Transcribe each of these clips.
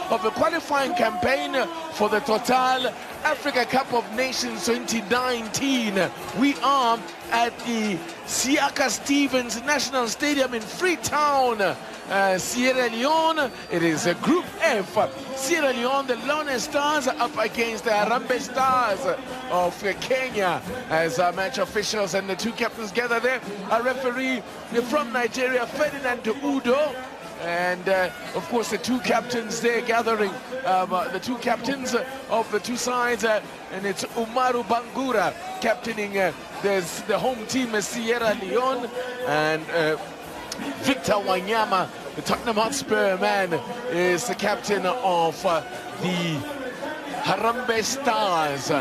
of the qualifying campaign for the Total Africa Cup of Nations 2019. We are at the Siaka Stevens National Stadium in Freetown, Sierra Leone. It is a Group F. Sierra Leone, the Lone Stars up against the Harambee Stars of Kenya as our match officials and the two captains gather there. A referee from Nigeria, Ferdinand Udo, and of course the two captains there gathering, the two captains of the two sides, and it's Umaru Bangura captaining the home team, Sierra Leone, and Victor Wanyama, the Tottenham Hotspur man, is the captain of the Harambee Stars.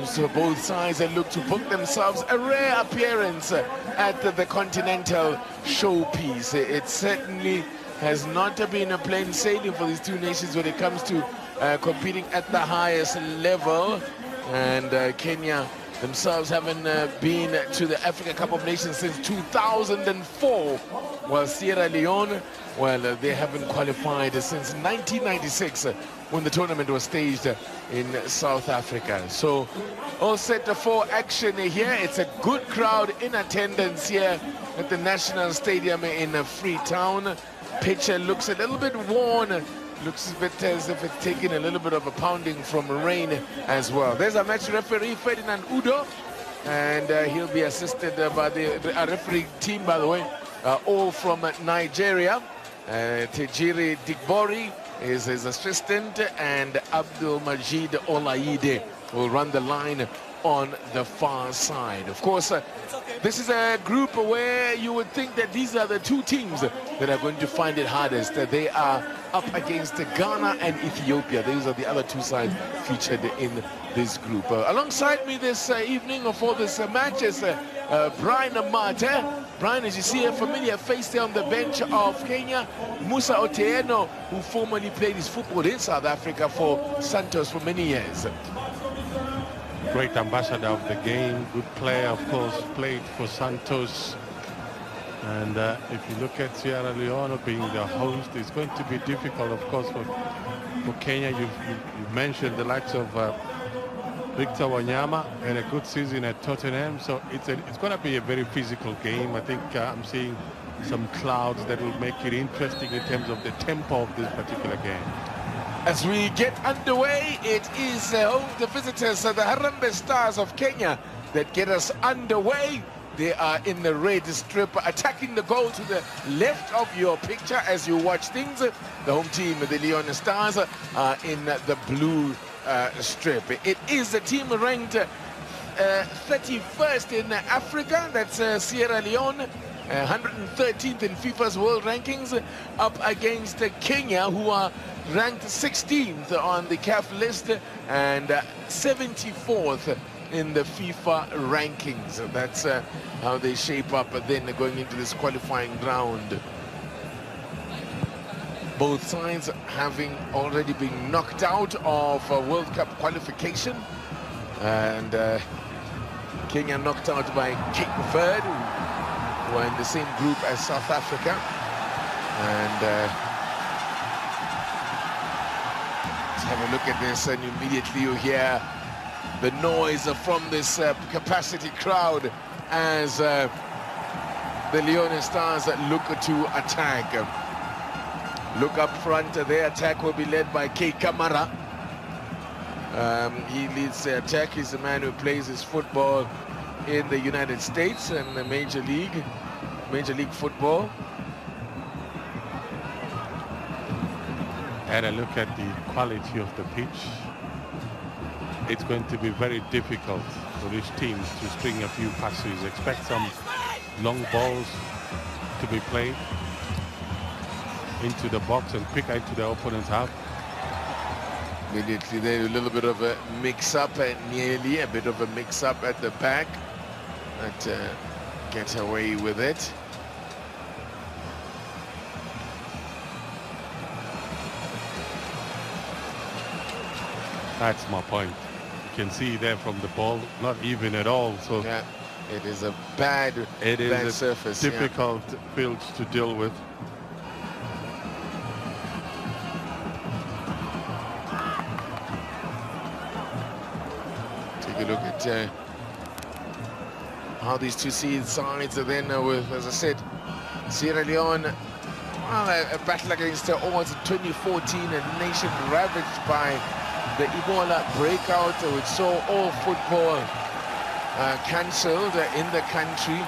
So both sides look to book themselves a rare appearance at the Continental Showpiece. It certainly has not been a plain sailing for these two nations when it comes to competing at the highest level. And Kenya themselves haven't been to the Africa Cup of Nations since 2004, while Sierra Leone, well, they haven't qualified since 1996 when the tournament was staged in South Africa. So all set for action here. It's a good crowd in attendance here at the National Stadium in Freetown. Pitch looks a little bit worn. Looks a bit as if it's taking a little bit of a pounding from rain as well. There's a match referee, Ferdinand Udo, and he'll be assisted by the referee team, by the way, all from Nigeria. Tejiri Digbori is his assistant, and Abdul Majid Olaide will run the line on the far side. Of course, this is a group where you would think that these are the two teams that are going to find it hardest. They are up against Ghana and Ethiopia. These are the other two sides featured in this group. Alongside me this evening for this match is Brian Amate. Brian, as you see, a familiar face there on the bench of Kenya. Musa Otieno, who formerly played his football in South Africa for Santos for many years. Great ambassador of the game, good player, of course, played for Santos. And if you look at Sierra Leone being the host, it's going to be difficult, of course, for Kenya. You've mentioned the likes of Victor Wanyama and a good season at Tottenham. So it's going to be a very physical game. I think I'm seeing some clouds that will make it interesting in terms of the tempo of this particular game. As we get underway, it is home to visitors, the Harambee Stars of Kenya, that get us underway. They are in the red strip, attacking the goal to the left of your picture as you watch things. The home team, the Leone Stars, are in the blue strip. It is a team ranked 31st in Africa. That's Sierra Leone, 113th in FIFA's world rankings, up against Kenya, who are ranked 16th on the CAF list and 74th in the FIFA rankings. That's how they shape up then going into this qualifying round. Both sides having already been knocked out of World Cup qualification, and Kenya knocked out by Cape Verde, who are in the same group as South Africa. And let's have a look at this, and immediately you hear the noise from this capacity crowd as the Leone Stars look to attack. Look up front, their attack will be led by K. Kamara. He leads the attack. He's the man who plays his football in the United States and the Major League Football. And a look at the quality of the pitch. It's going to be very difficult for these teams to string a few passes. Expect some long balls to be played into the box and quick into the opponent's half. Immediately there, a little bit of a mix-up, nearly a bit of a mix-up at the back, but get away with it. That's my point. You can see there from the ball, not even at all. So yeah, it is a bad surface. Difficult field to deal with. you look at how these two sides are then with, as I said, Sierra Leone, well, a battle against odds in 2014, a nation ravaged by the Ebola breakout, which saw all football cancelled in the country.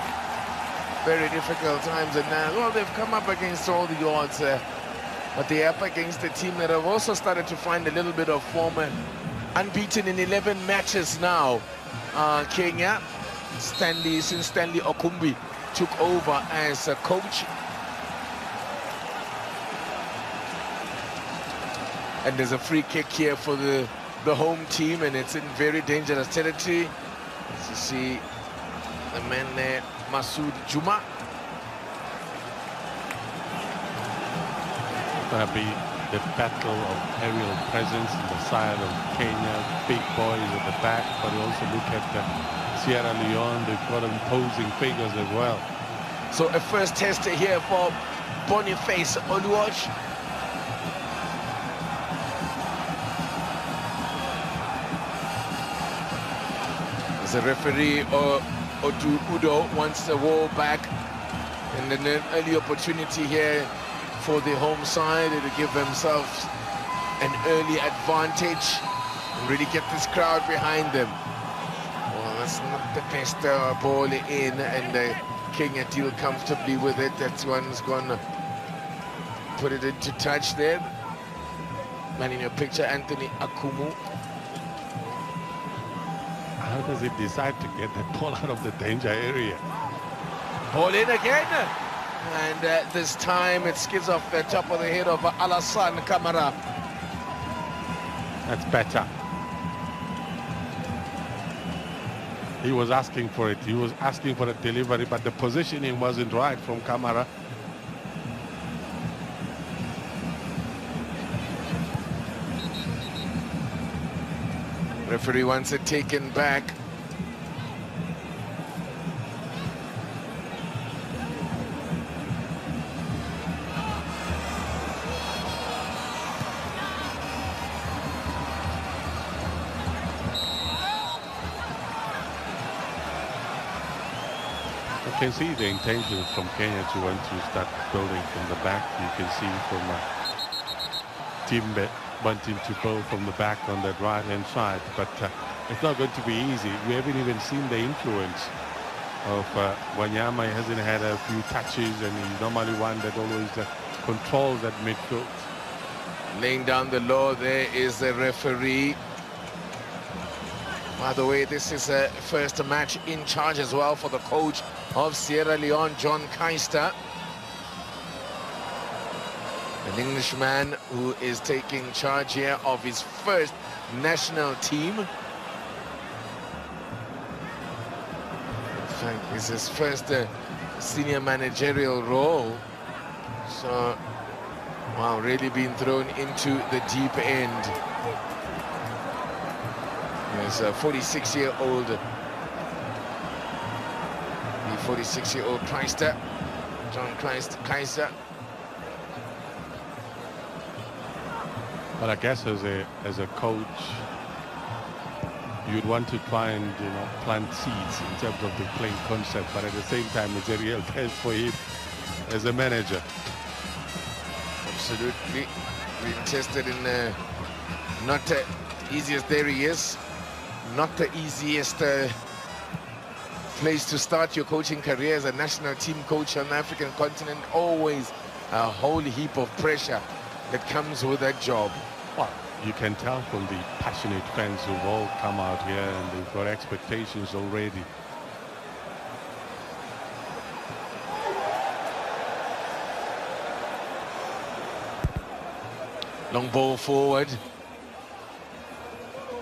Very difficult times, and well, they've come up against all the odds, but they're up against a team that have also started to find a little bit of form. Unbeaten in 11 matches now. Kenya, since Stanley Okumbi took over as a coach. And there's a free kick here for the home team, and it's in very dangerous territory. As you see the man there, Masoud Juma. It's going to be the battle of aerial presence on the side of Kenya. Big boys at the back, but you also look at Sierra Leone. They've got imposing figures as well. So a first test here for Boniface Oluoch. The referee Odu Udo wants the ball back, and then an early opportunity here for the home side to give themselves an early advantage and really get this crowd behind them. Well, that's not the best ball in, and Kenya deal comfortably with it. That one's gonna put it into touch there. Man in your picture, Anthony Akumu. How does he decide to get that ball out of the danger area? Ball in again, and this time it skids off the top of the head of Alassane Camara. That's better. He was asking for it. He was asking for a delivery, but the positioning wasn't right from Camara. Referee wants it taken back. You can see the intentions from Kenya to want to start building from the back. You can see from Timbe wanting to go from the back on that right-hand side, but it's not going to be easy. We haven't even seen the influence of Wanyama. He hasn't had a few touches, and he's normally one that always controls that midfield. Laying down the law there is the referee. By the way, this is a first match in charge as well for the coach of Sierra Leone, John Keister. An Englishman who is taking charge here of his first national team. In fact, it's his first senior managerial role. So, wow, really being thrown into the deep end. He's a 46-year-old. The 46-year-old Keister, John Keister. But I guess as a coach, you'd want to try and plant seeds in terms of the playing concept, but at the same time, it's a real test for him as a manager. Absolutely, being tested in not the easiest. There he is, not the easiest place to start your coaching career as a national team coach on the African continent. Always a whole heap of pressure that comes with that job. Well, you can tell from the passionate fans who've all come out here, and they've got expectations already. Long ball forward.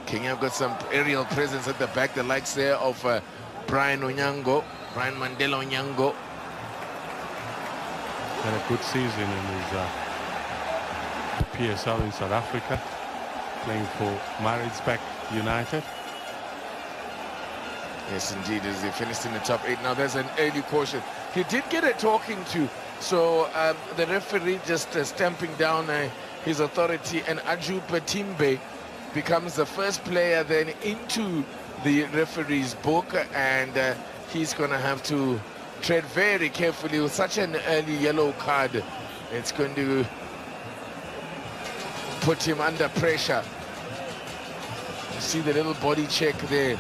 Kenya have got some aerial presence at the back, the likes there of Brian Onyango, Brian Mandela Onyango. Had a good season in his PSL in South Africa, playing for Maritzburg United. Yes, indeed, as they finished in the top 8. Now there's an early caution. He did get a talking to, so the referee just stamping down his authority, and Aju Timbe becomes the first player then into the referee's book, and he's going to have to tread very carefully with such an early yellow card. It's going to put him under pressure. You see the little body check there,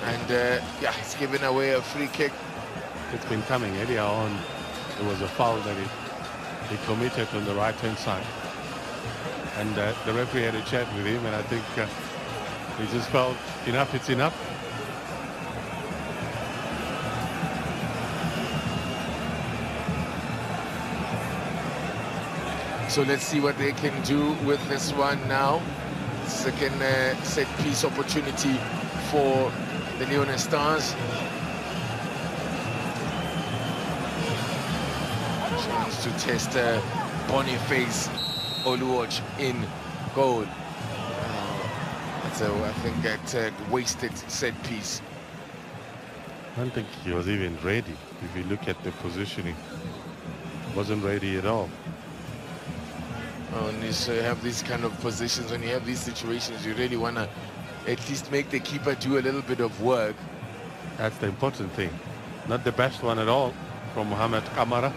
and yeah, he's given away a free kick. It's been coming earlier on. There was a foul that he committed on the right-hand side, and the referee had a chat with him, and I think he just felt enough, it's enough. So let's see what they can do with this one now. Second set piece opportunity for the Leone Stars. Chance to test Boniface Oluoch in goal. So I think that wasted set piece. I don't think he was even ready. If you look at the positioning, wasn't ready at all. When you have these kind of positions, when you have these situations, you really want to at least make the keeper do a little bit of work. That's the important thing. Not the best one at all from Mohamed Kamara.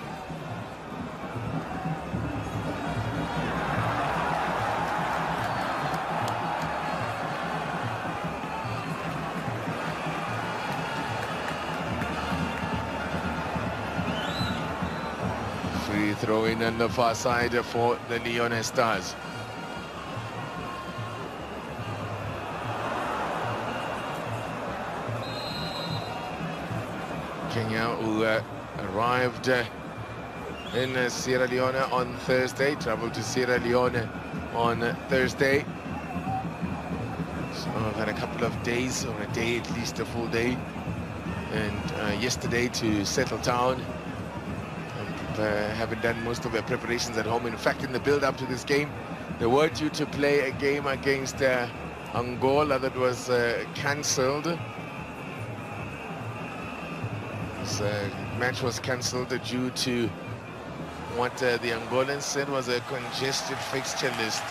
Free throw in on the far side for the Leone Stars. Kenya, who arrived in Sierra Leone on Thursday, traveled to Sierra Leone on Thursday. So I've had a couple of days, or a day at least, a full day, and yesterday to settle down. Haven't done most of their preparations at home. In fact, in the build-up to this game, they were due to play a game against Angola that was cancelled. This match was cancelled due to what the Angolans said was a congested fixture list.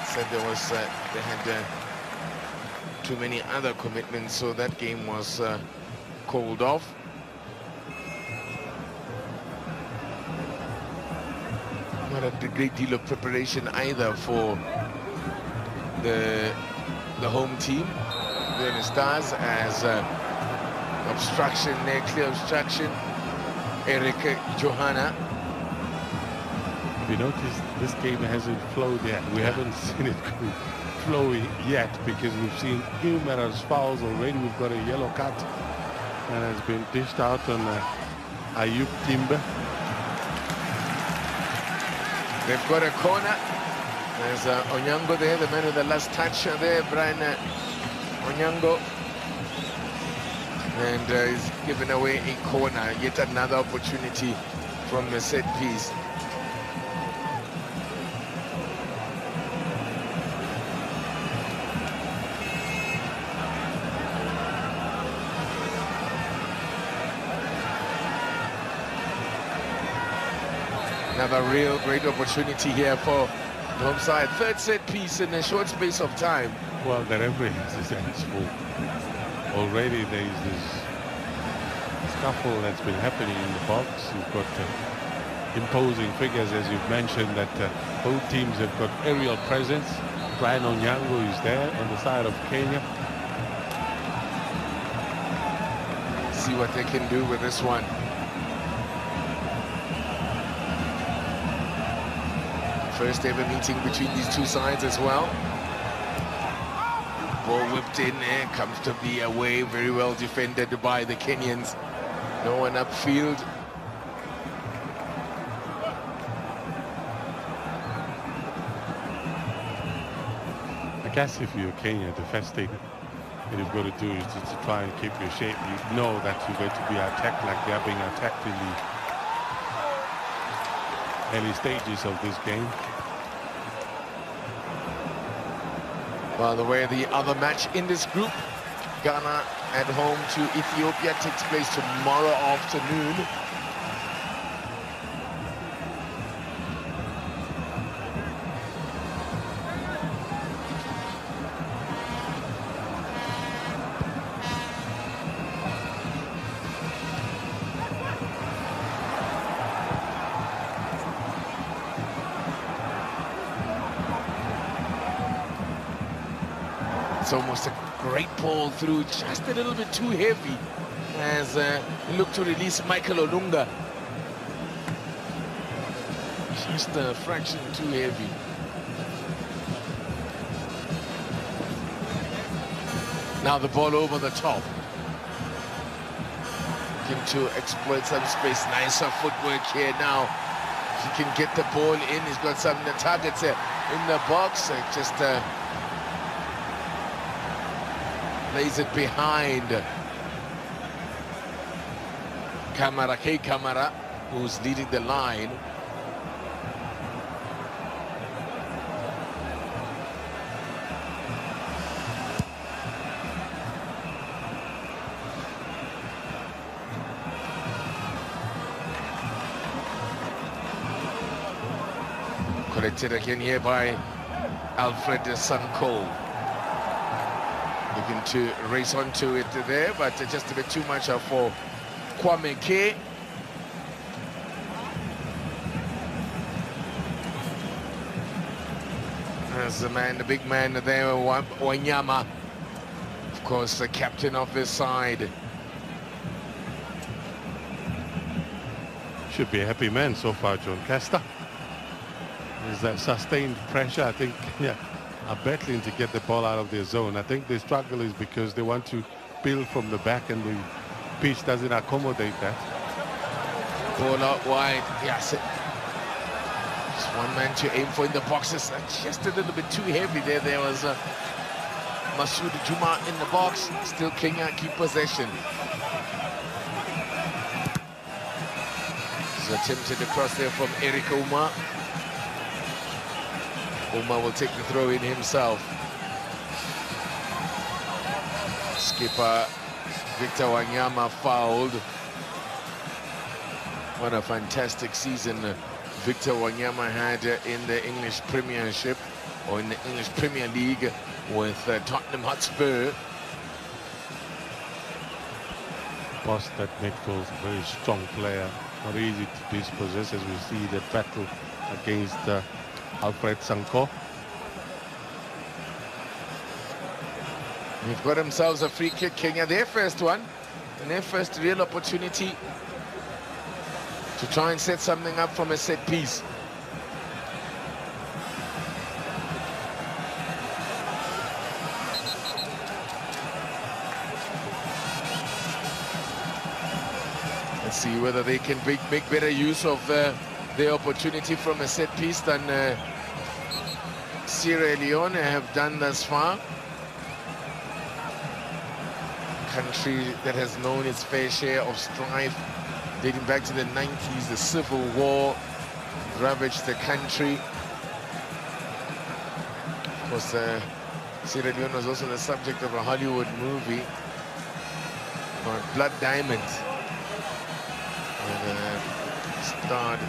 Said there was they had too many other commitments, so that game was called off. Not a great deal of preparation either for the home team, the Stars, as obstruction there, clear obstruction. Eric Johanna. If you notice, this game hasn't flowed yet. We haven't seen it flowing yet, because we've seen numerous fouls already. We've got a yellow card, and it's been dished out on Ayub Timber. They've got a corner. There's Onyango there, the man with the last touch there, Brian Onyango. And he's given away a corner, yet another opportunity from the set piece. Another real great opportunity here for the home side. Third set piece in a short space of time. Well, the referee has his hands full. Already there is this scuffle that's been happening in the box. You've got imposing figures, as you've mentioned, that both teams have got aerial presence. Brian Onyango is there on the side of Kenya. See what they can do with this one. First ever meeting between these two sides as well. Ball whipped in there, comfortably away, very well defended by the Kenyans. No one upfield. I guess if you're Kenya, the first thing that you've got to do is to try and keep your shape. You know that you're going to be attacked like they are being attacked in the early stages of this game. By the way, the other match in this group, Ghana at home to Ethiopia, takes place tomorrow afternoon. It's almost a great ball through, just a little bit too heavy as he looked to release Michael Olunga. Just a fraction too heavy. Now the ball over the top. Looking to exploit some space. Nicer footwork here now. He can get the ball in. He's got some targets in the box. Just lays it behind Kamara, who's leading the line. Collected again here by Alfred Sanko. Looking to race onto it there, but just a bit too much for Kwame K. As the big man there, Wanyama, of course, the captain of this side. Should be a happy man so far, John Caster. There's that sustained pressure. I think Kenya are battling to get the ball out of their zone. I think the struggle is because they want to build from the back and the pitch doesn't accommodate that. Ball out wide, yes. Just one man to aim for in the boxes. Just a little bit too heavy there. There was Masood Juma in the box. Still Kenya keep possession. It's attempted across there from Eric Ouma. Ouma will take the throw in himself. Skipper Victor Wanyama fouled. What a fantastic season Victor Wanyama had in the English Premiership, or in the English Premier League with Tottenham Hotspur. Boss that midfield, very strong player, not easy to dispossess as we see the battle against Alfred Sanko. They've got themselves a free kick, Kenya, their first one, and their first real opportunity to try and set something up from a set piece. Let's see whether they can make better use of their opportunity from a set piece than Sierra Leone have done thus far. Country that has known its fair share of strife dating back to the 90s. The civil war ravaged the country. Of course, Sierra Leone was also the subject of a Hollywood movie called Blood Diamonds, and starred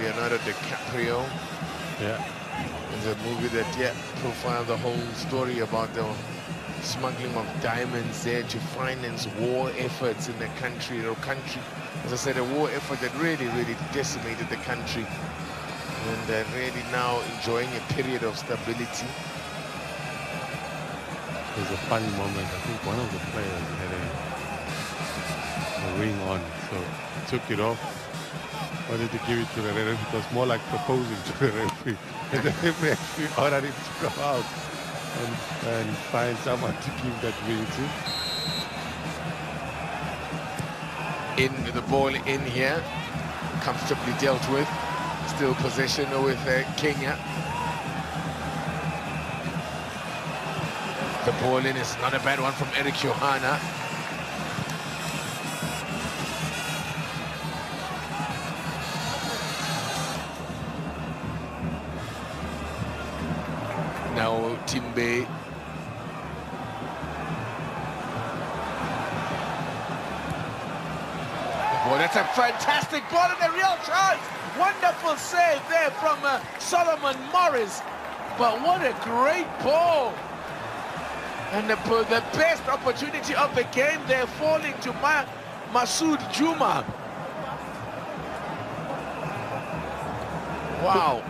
Leonardo DiCaprio. Yeah, it's a movie that profiled the whole story about the smuggling of diamonds there to finance war efforts in the country. As I said, a war effort that really decimated the country, and really now enjoying a period of stability. There's a funny moment. I think one of the players had a ring on, so he took it off, wanted to give it to the referee. It was more like proposing to the referee, and the referee actually ordered him to come out and find someone to give that ring to. In the ball in here, comfortably dealt with. Still possession with Kenya. The ball in is not a bad one from Eric Johanna. Now Timbe. Well, that's a fantastic ball and a real chance. Wonderful save there from Solomon Morris. But what a great ball. And the best opportunity of the game there falling to Masood Juma. Wow.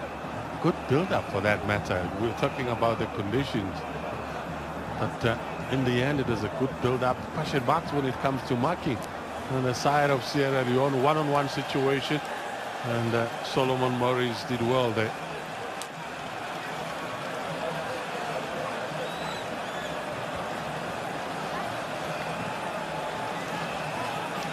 Good build-up for that matter. We're talking about the conditions. But in the end, it is a good build-up. Question marks when it comes to marking. On the side of Sierra Leone, one-on-one situation. And Solomon Morris did well there.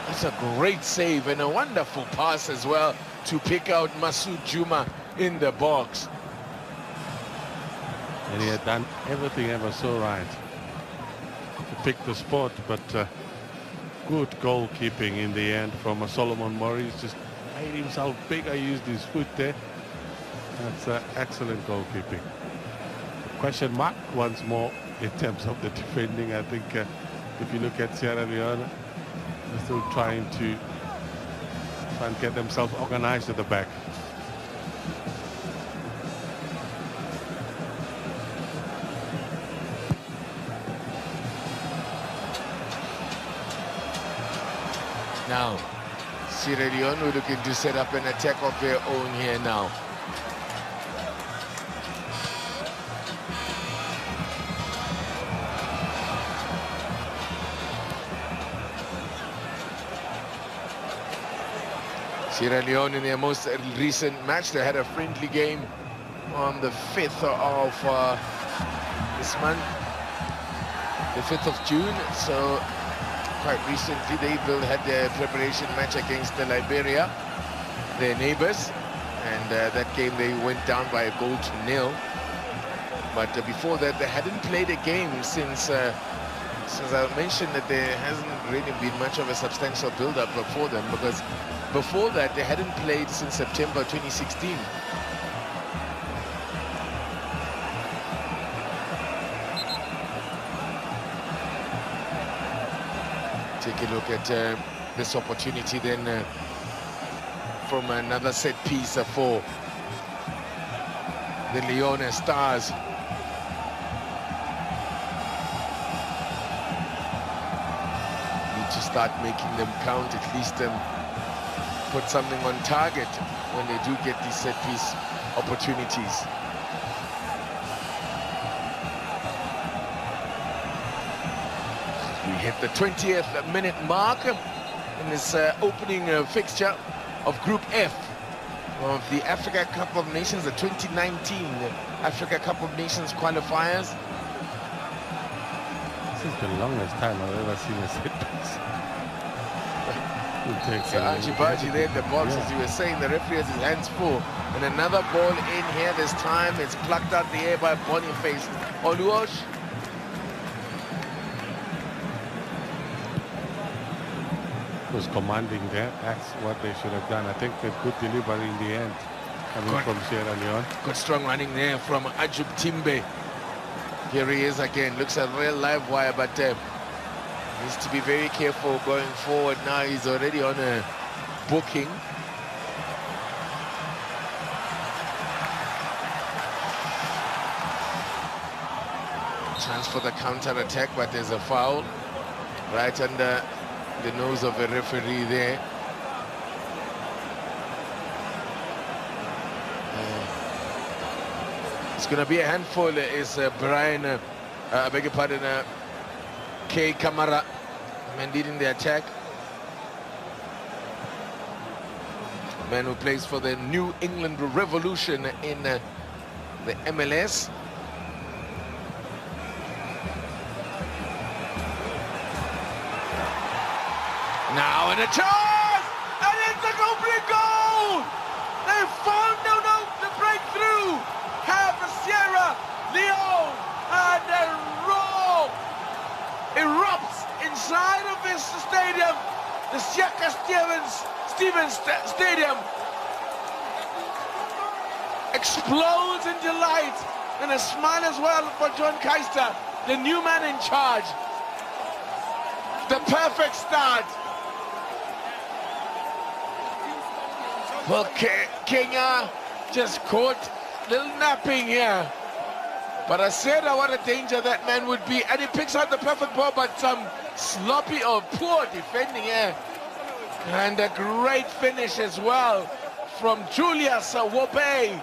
It's a great save and a wonderful pass as well to pick out Masoud Juma in the box. And he had done everything ever so right to pick the spot, but good goalkeeping in the end from Solomon Morris. Just made himself bigger, used his foot there. That's excellent goalkeeping. Question mark once more in terms of the defending. I think if you look at Sierra Leone, they're still trying to get themselves organized at the back. Now, Sierra Leone are looking to set up an attack of their own here now. Sierra Leone in their most recent match, they had a friendly game on the 5th of this month, the 5th of June. So quite recently they had their preparation match against Liberia, their neighbors, and that game they went down by 1-0. But before that they hadn't played a game since I mentioned that there hasn't really been much of a substantial build-up for them, because before that they hadn't played since September 2016. Take a look at this opportunity then from another set piece for the Leone Stars. Need to start making them count, at least put something on target when they do get these set piece opportunities. We hit the 20th minute mark in this opening fixture of Group F of the Africa Cup of Nations, the 2019 Africa Cup of Nations qualifiers. This is the longest time I've ever seen a set piece. So Archie Bargy there in the box, as you were saying, the referee has his hands full. And another ball in here this time. It's plucked out the air by Boniface Oluosh. Was commanding there. That's what they should have done. I think a good delivery in the end coming from Sierra Leone. Good strong running there from Ajub Timbe. Here he is again. Looks a real live wire, but needs to be very careful going forward. Now he's already on a booking. Chance for the counter-attack, but there's a foul right under the nose of the referee there. It's going to be a handful. Is Brian, I beg your pardon, K. Kamara, man leading the attack. Man who plays for the New England Revolution in the MLS. Now in a chance, and it's a complete goal! They found no to break through. Have Sierra Leone, and the roar erupts inside of this stadium, the Siaka Stevens Stadium. Explodes in delight, and a smile as well for John Keister, the new man in charge. The perfect start. Well, Kenya just caught a little napping here. But I said what a danger that man would be. And he picks out the perfect ball, but some sloppy or poor defending here. And a great finish as well from Julius Wobe.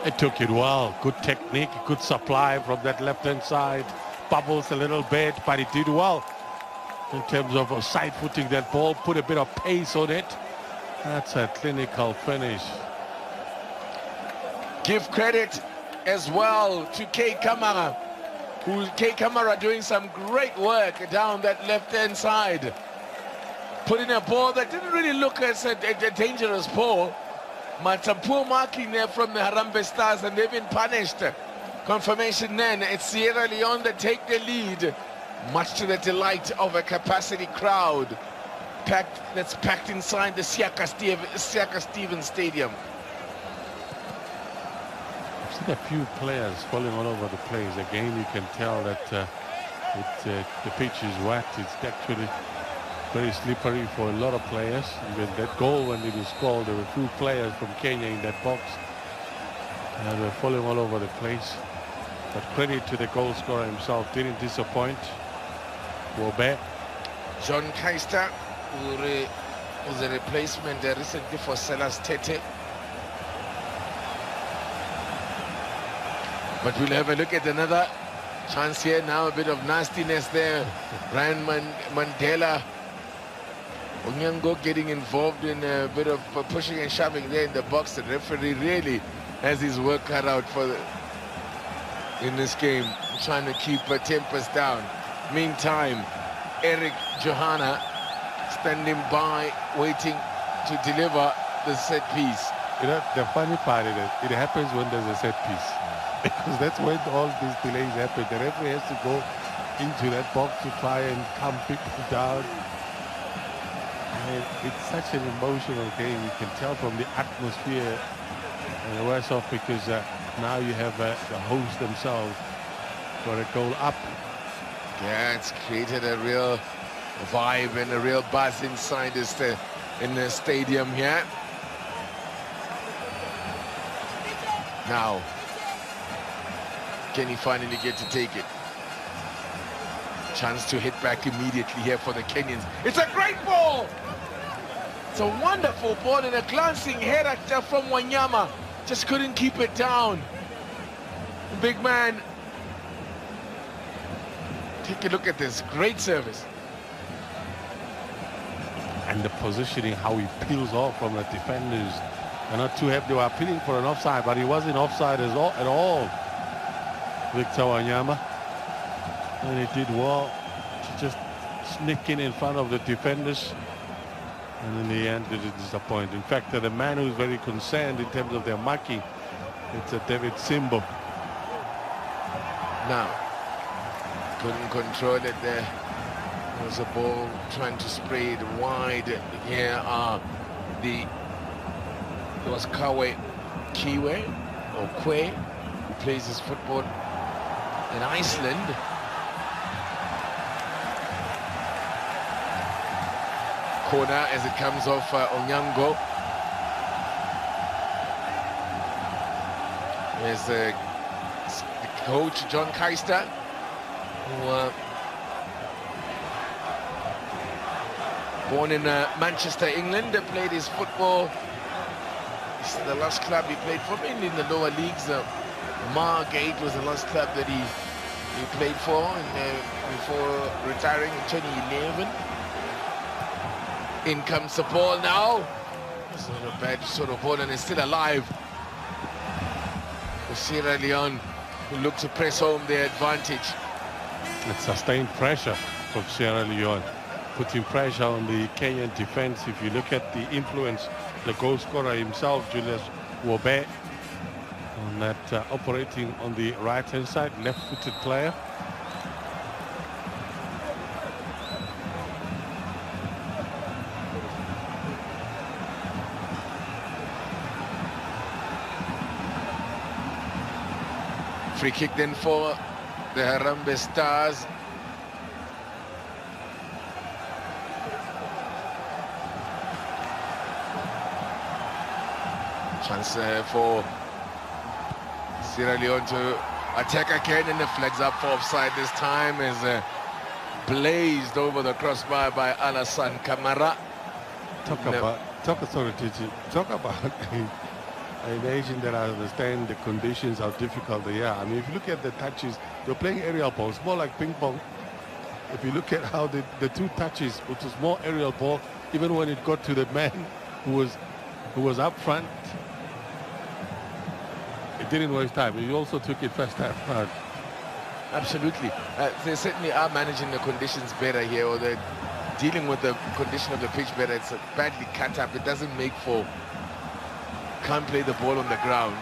It took it well. Good technique, good supply from that left-hand side. Bubbles a little bit, but it did well in terms of side-footing that ball, put a bit of pace on it. That's a clinical finish. Give credit as well to K Kamara, doing some great work down that left-hand side. Putting a ball that didn't really look as a dangerous ball. But some poor marking there from the Harambee Stars, and they've been punished. Confirmation then, it's Sierra Leone that take the lead, much to the delight of a capacity crowd that's packed inside the Siaka Stevens Stadium. I've seen a few players falling all over the place. Again, you can tell that the pitch is wet. It's actually very slippery for a lot of players. Even that goal, when it was scored, there were a few players from Kenya in that box. And they're falling all over the place. But credit to the goal scorer himself, didn't disappoint. Wobe. John Keister, who was a replacement recently for Silas Tete. But we'll have a look at another chance here now. A bit of nastiness there. Ryan Mandela. Onyango getting involved in a bit of pushing and shoving there in the box. The referee really has his work cut out in this game, trying to keep tempers down. Meantime, Eric Johanna standing by, waiting to deliver the set piece. You know, the funny part is that it happens when there's a set piece. Because that's when all these delays happen. The referee has to go into that box to try and calm people down. And it's such an emotional game. You can tell from the atmosphere and worse off because now you have the host themselves for a goal up. Yeah, it's created a real vibe and a real buzz inside in the stadium here. Now, can he finally get to take it? Chance to hit back immediately here for the Kenyans. It's a great ball! It's a wonderful ball and a glancing header from Wanyama. Just couldn't keep it down. Big man. Take a look at this. Great service. And the positioning, how he peels off from the defenders. They're not too happy. They were appealing for an offside, but he wasn't offside at all. Victor Wanyama. And he did well to just sneak in front of the defenders. And in the end, it is disappointing. In fact, the man who's very concerned in terms of their marking, it's David Simbo. Now, couldn't control it there. There was a ball trying to spray it wide. Here it was Kawe Kiwe, or Kwe, who plays his football in Iceland. Corner as it comes off Onyango. There's the coach, John Keister, who born in Manchester, England, played his football. This is the last club he played for, mainly in the lower leagues. Margate was the last club that he played for before retiring in 2011. In comes the ball now. It's not a bad sort of ball, and it's still alive. For Sierra Leone, who look to press home their advantage. It's sustained pressure from Sierra Leone, putting pressure on the Kenyan defense. If you look at the influence, the goal scorer himself, Julius Wobe, on that operating on the right-hand side, left-footed player. Free kick then for the Harambee Stars. Chance for Sierra Leone to attack again, and the flag's up for offside this time is blazed over the crossbar by Alassane Camara. Talk about a nation that I understand the conditions, how difficult they are. I mean, if you look at the touches, they're playing aerial balls, more like ping pong. If you look at how the two touches, which was more aerial ball, even when it got to the man who was up front, it didn't waste time. He also took it first time round. Absolutely. They certainly are managing the conditions better here, or they're dealing with the condition of the pitch better. It's badly cut up. It doesn't make for... Can't play the ball on the ground.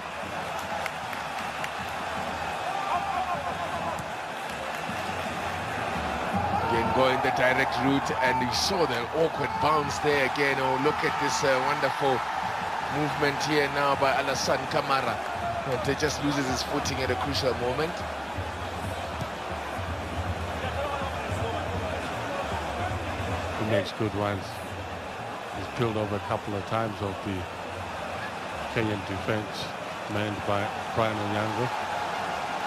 Again, going the direct route, and you saw the awkward bounce there again. Oh, look at this wonderful movement here now by Alassane Camara. But he just loses his footing at a crucial moment. He makes good runs. He's peeled over a couple of times of the Kenyan defense manned by Brian Onyango.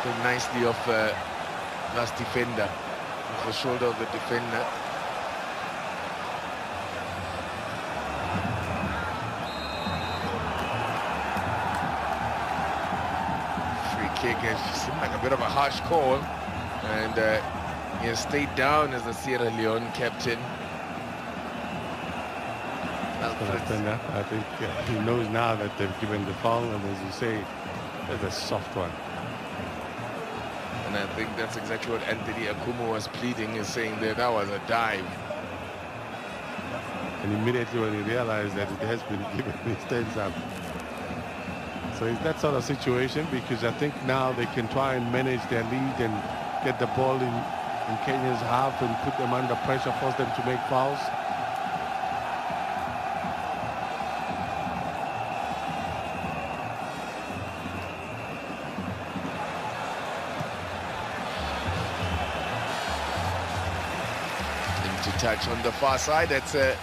Done nicely off last defender, off the shoulder of the defender. Free kick, it seemed like a bit of a harsh call, and he has stayed down as the Sierra Leone captain. I think he knows now that they've given the foul, and as you say, that's a soft one. And I think that's exactly what Anthony Akumu was pleading, is saying that that was a dive. And immediately when he realized that it has been given, he stands up. So it's that sort of situation, because I think now they can try and manage their lead and get the ball in Kenya's half and put them under pressure, force them to make fouls. Touch on the far side. That's the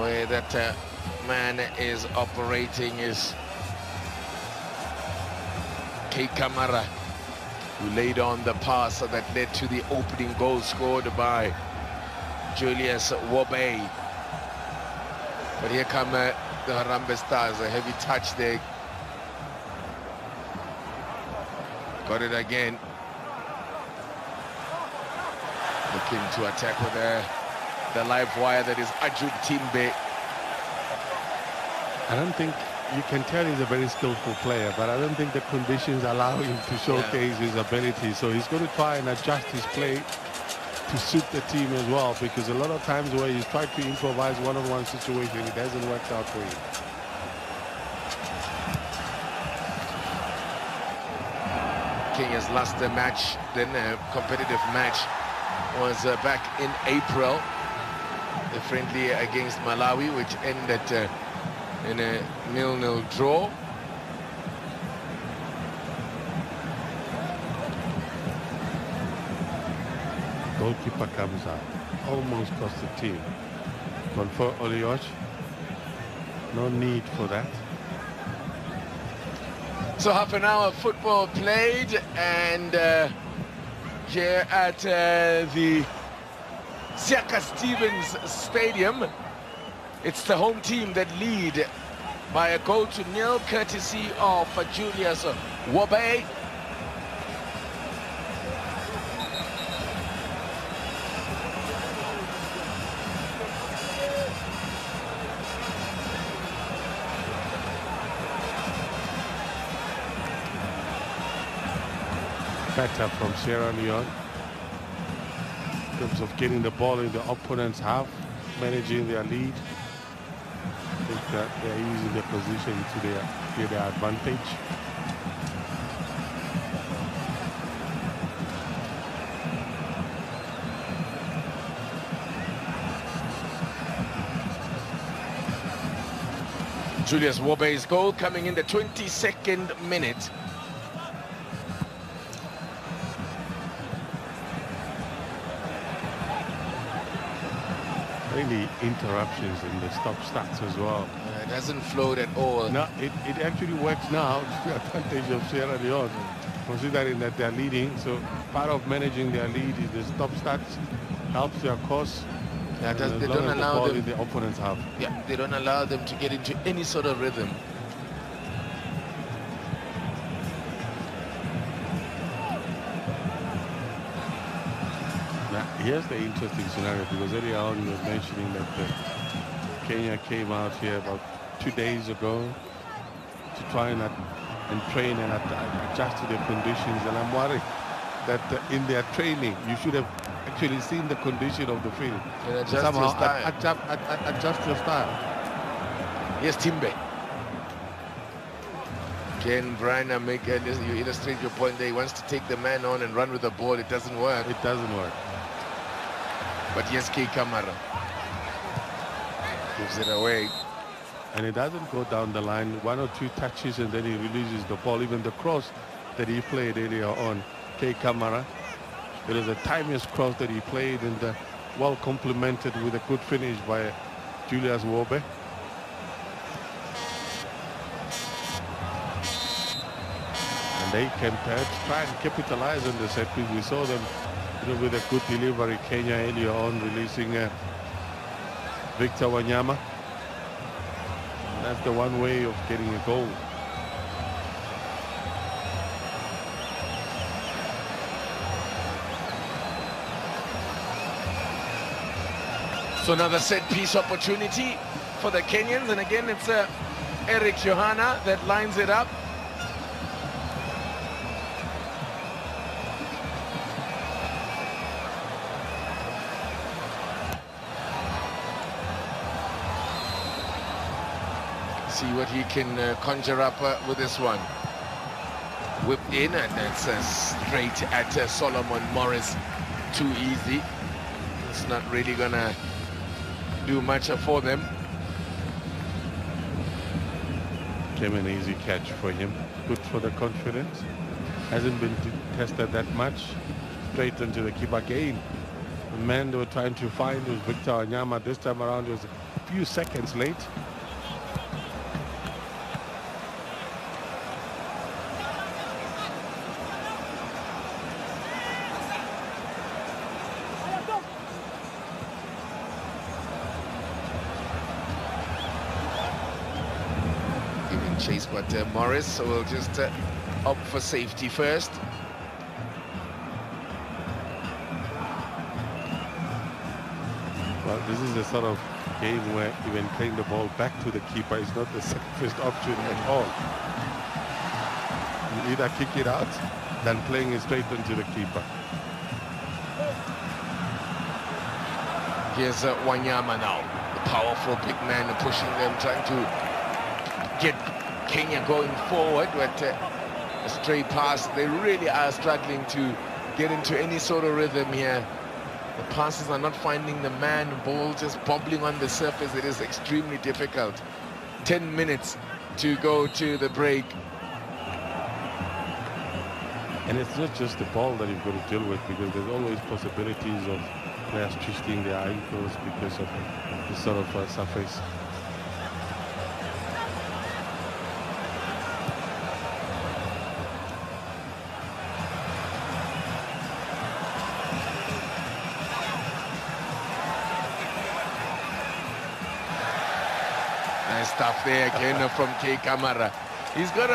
way that man is operating is K. Camara, who laid on the pass that led to the opening goal scored by Julius Wobbe. But here come the Harambee Stars, a heavy touch there. Got it again. Looking to attack with the live wire that is Ajub Timbe. I don't think, you can tell he's a very skillful player, but I don't think the conditions allow him to showcase his ability. So he's going to try and adjust his play to suit the team as well, because a lot of times where he's tried to improvise one-on-one situation, it hasn't worked out for him. Kenya's last match, then a competitive match, was back in April, the friendly against Malawi, which ended in a 0-0 draw. Goalkeeper comes out, almost cost the team. But for Olioch, no need for that. So half an hour of football played, and here at the Siaka Stevens Stadium, it's the home team that lead by a goal to nil, courtesy of Julius Wobbe. Better from Sierra Leone in terms of getting the ball in the opponent's half, managing their lead. I think that they're using their position to their advantage. Julius Wobbe's goal coming in the 22nd minute. Really interruptions in the stop-starts as well. It hasn't flowed at all. No, it actually works now to the advantage of Sierra Leone, considering that they're leading. So part of managing their lead is the stop-starts, helps their cause. Yeah, they don't allow them in the opponent's half. Yeah, they don't allow them to get into any sort of rhythm. Here's the interesting scenario, because earlier on you were mentioning that Kenya came out here about 2 days ago to try and train and adjust to the conditions, and I'm worried that in their training you should have actually seen the condition of the field And adjust your somehow style. adjust your style. Yes, Timbe. Can Brian you illustrate your point there? He wants to take the man on and run with the ball. It doesn't work. It doesn't work. But yes, K. Kamara gives it away. And it doesn't go down the line. 1 or 2 touches and then he releases the ball. Even the cross that he played earlier on, K. Kamara, it is a timeless cross that he played, and well complemented with a good finish by Julius Wobe. And they can try and capitalize on the set piece. We saw them with a good delivery, Kenya earlier on, releasing Victor Wanyama. And that's the one way of getting a goal. So another set piece opportunity for the Kenyans, and again it's Eric Johanna that lines it up. See what he can conjure up with this one. Whipped in, and that's straight at Solomon Morris. Too easy. It's not really gonna do much for them. Came an easy catch for him. Good for the confidence. Hasn't been tested that much. Straight into the keeper again. The man they were trying to find was Victor Wanyama. This time around it was a few seconds late. Chase, but Morris will just opt for safety first. Well, this is the sort of game where even playing the ball back to the keeper is not the safest option at all. You either kick it out than playing it straight into the keeper. Here's Wanyama now, the powerful big man pushing them, trying to get Kenya going forward, but a stray pass. They really are struggling to get into any sort of rhythm here. The passes are not finding the man, ball just bobbling on the surface. It is extremely difficult. 10 minutes to go to the break. And it's not just the ball that you've got to deal with, because there's always possibilities of players twisting their ankles because of this sort of surface. Stuff there again from K. Kamara. He's got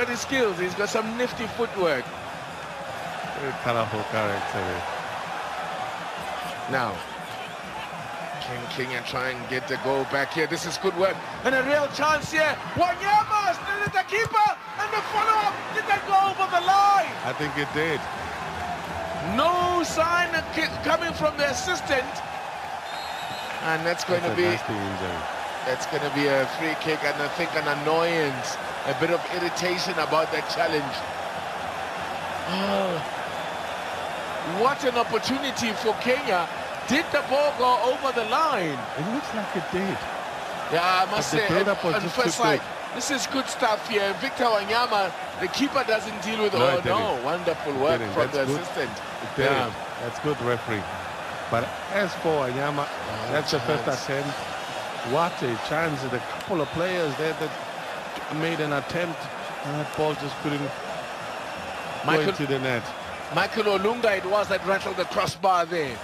his skills. He's got some nifty footwork. Very colorful character. Now, can Kenya try and get the goal back here? This is good work and a real chance here. Wanyama still at the keeper, and the follow-up. Did that go over the line? I think it did. No sign of coming from the assistant, and that's going to be. Nasty injury. That's going to be a free kick, and I think an annoyance, a bit of irritation about that challenge. Oh, what an opportunity for Kenya. Did the ball go over the line? It looks like it did. Yeah, I must say, on first sight, this is good stuff here. Victor Wanyama, the keeper doesn't deal with it. No, wonderful work from the assistant. Yeah. That's good referee. But as for Wanyama, that's the first attempt. What a chance. A couple of players there that made an attempt, and that ball just couldn't go into the net. Michael Olunga it was that rattled the crossbar there.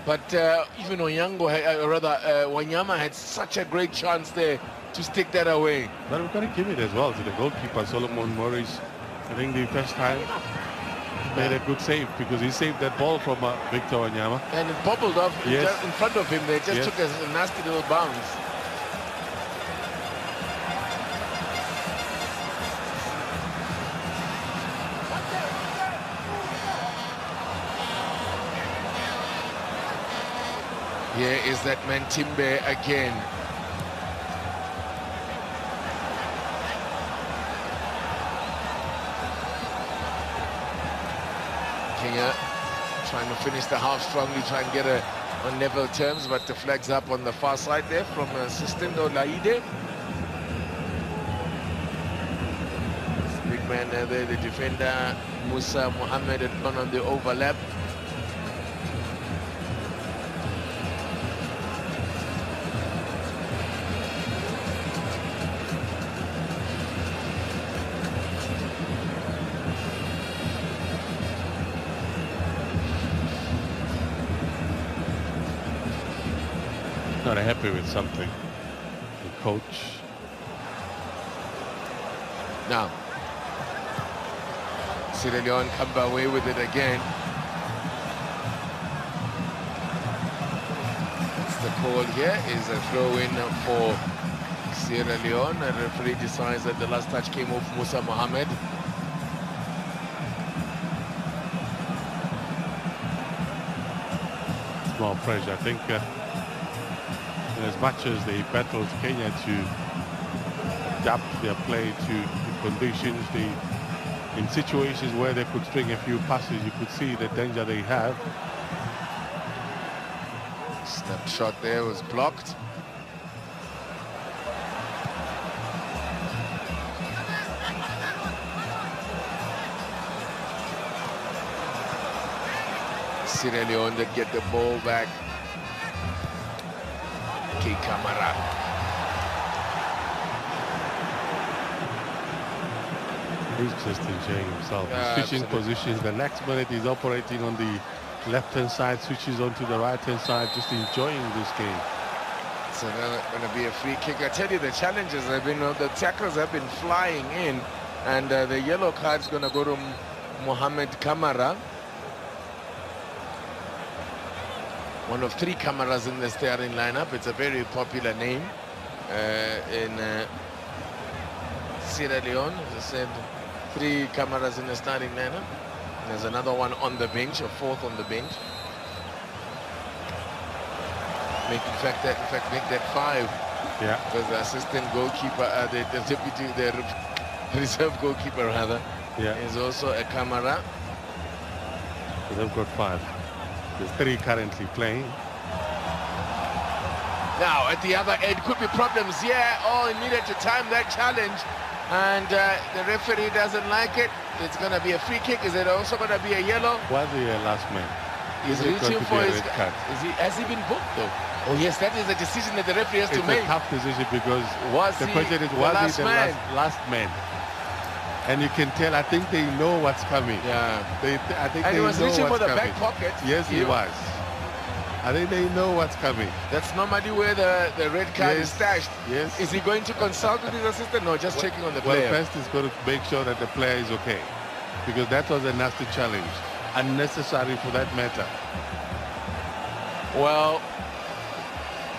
But even Wanyama had such a great chance there to stick that away. But we've got to give it as well to the goalkeeper, Solomon Morris. I think the first time made a good save because he saved that ball from Victor Wanyama. And it bobbled off just in front of him. They just took a nasty little bounce. Here is that man Timbe again. Kenya trying to finish the half strongly, try and get on level terms, but the flag's up on the far side there from assistant Olaide. Big man there, the defender Musa Mohammed had gone on the overlap. Not happy with something. The coach. Now, Sierra Leone come away with it again. It's the call here is a throw-in for Sierra Leone. The referee decides that the last touch came off Musa Mohammed. Small pressure, I think. As much as they battled Kenya to adapt their play to the conditions, in situations where they could string a few passes, you could see the danger they have. Snapshot there was blocked. Sierra Leone that get the ball back. Kamara. He's just enjoying himself. He's switching positions. The next minute he's operating on the left-hand side, switches onto the right-hand side, just enjoying this game. So now going to be a free kick. I tell you, the challenges have been, the tackles have been flying in, and the yellow card's going to go to Mohamed Kamara. One of 3 Kamaras in the starting lineup. It's a very popular name in Sierra Leone. As I said, 3 Kamaras in the starting lineup. There's another one on the bench, a 4th on the bench. Make that 5. Yeah. Because the assistant goalkeeper, the deputy, the reserve goalkeeper rather, is also a Kamara. So they've got 5. There's 3 currently playing. Now at the other end could be problems here. Oh, he needed to time that challenge, and the referee doesn't like it. It's going to be a free kick. Is it also going to be a yellow? Was the last man? He's reaching for his card. Has he been booked though? Oh yes, that is a decision that the referee has to make. It's a tough decision because the question is, was he the last man? And you can tell, I think they know what's coming. Yeah. I think and he was reaching for the back pocket. Yes, he was. I think they know what's coming. That's normally where the red card is stashed. Yes. Is he going to consult with his assistant? No, just checking on the player. Well, first he's going to make sure that the player is okay. Because that was a nasty challenge. Unnecessary for that matter. Well,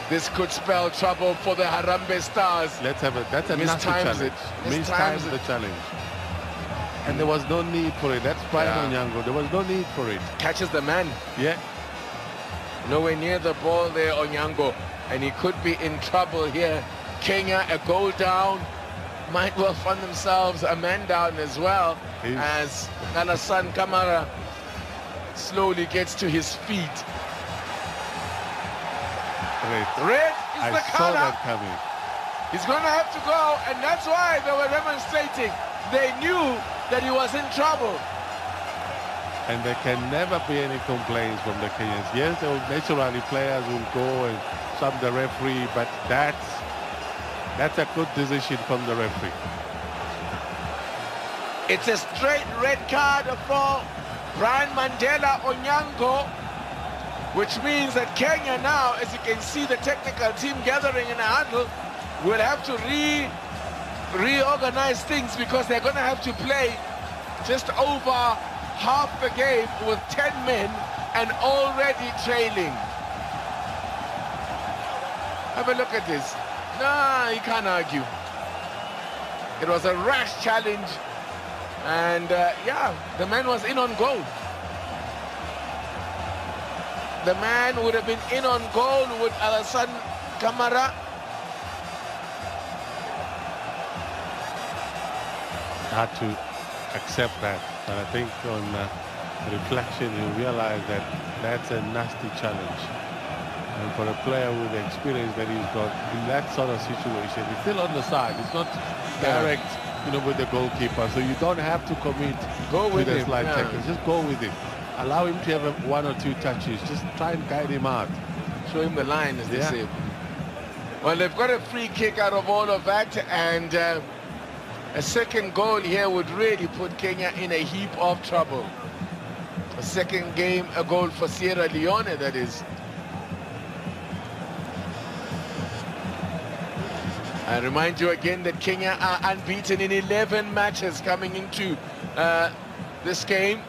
this could spell trouble for the Harambee Stars. That's a nasty challenge. Mistimes the challenge. And there was no need for it. That's Brian Onyango. There was no need for it. Catches the man. Yeah. Nowhere near the ball there, Onyango. And he could be in trouble here. Kenya, a goal down. Might well find themselves a man down as well. As Alassane Kamara slowly gets to his feet. Red is the I saw that coming. He's going to have to go, and that's why they were demonstrating. They knew that he was in trouble. And there can never be any complaints from the Kenyans. Yes, naturally players will go and sub the referee, but that's a good decision from the referee. It's a straight red card for Brian Mandela Onyango, which means that Kenya now, as you can see the technical team gathering in a huddle, will have to reorganize things because they're going to have to play just over half the game with 10 men and already trailing. Have a look at this. Nah, you can't argue. It was a rash challenge, and yeah, the man was in on goal. The man would have been in on goal with Alassane Camara. Hard to accept that, but I think on reflection you realize that that's a nasty challenge. And for a player with the experience that he's got in that sort of situation, he's still on the side. It's not direct, you know, with the goalkeeper. So you don't have to commit to the slide tackle. Just go with it. Allow him to have one or two touches. Just try and guide him out. Show him the line, as they say. Well, they've got a free kick out of all of that, and a second goal here would really put Kenya in a heap of trouble. A second goal for Sierra Leone, that is. I remind you again that Kenya are unbeaten in 11 matches coming into this game.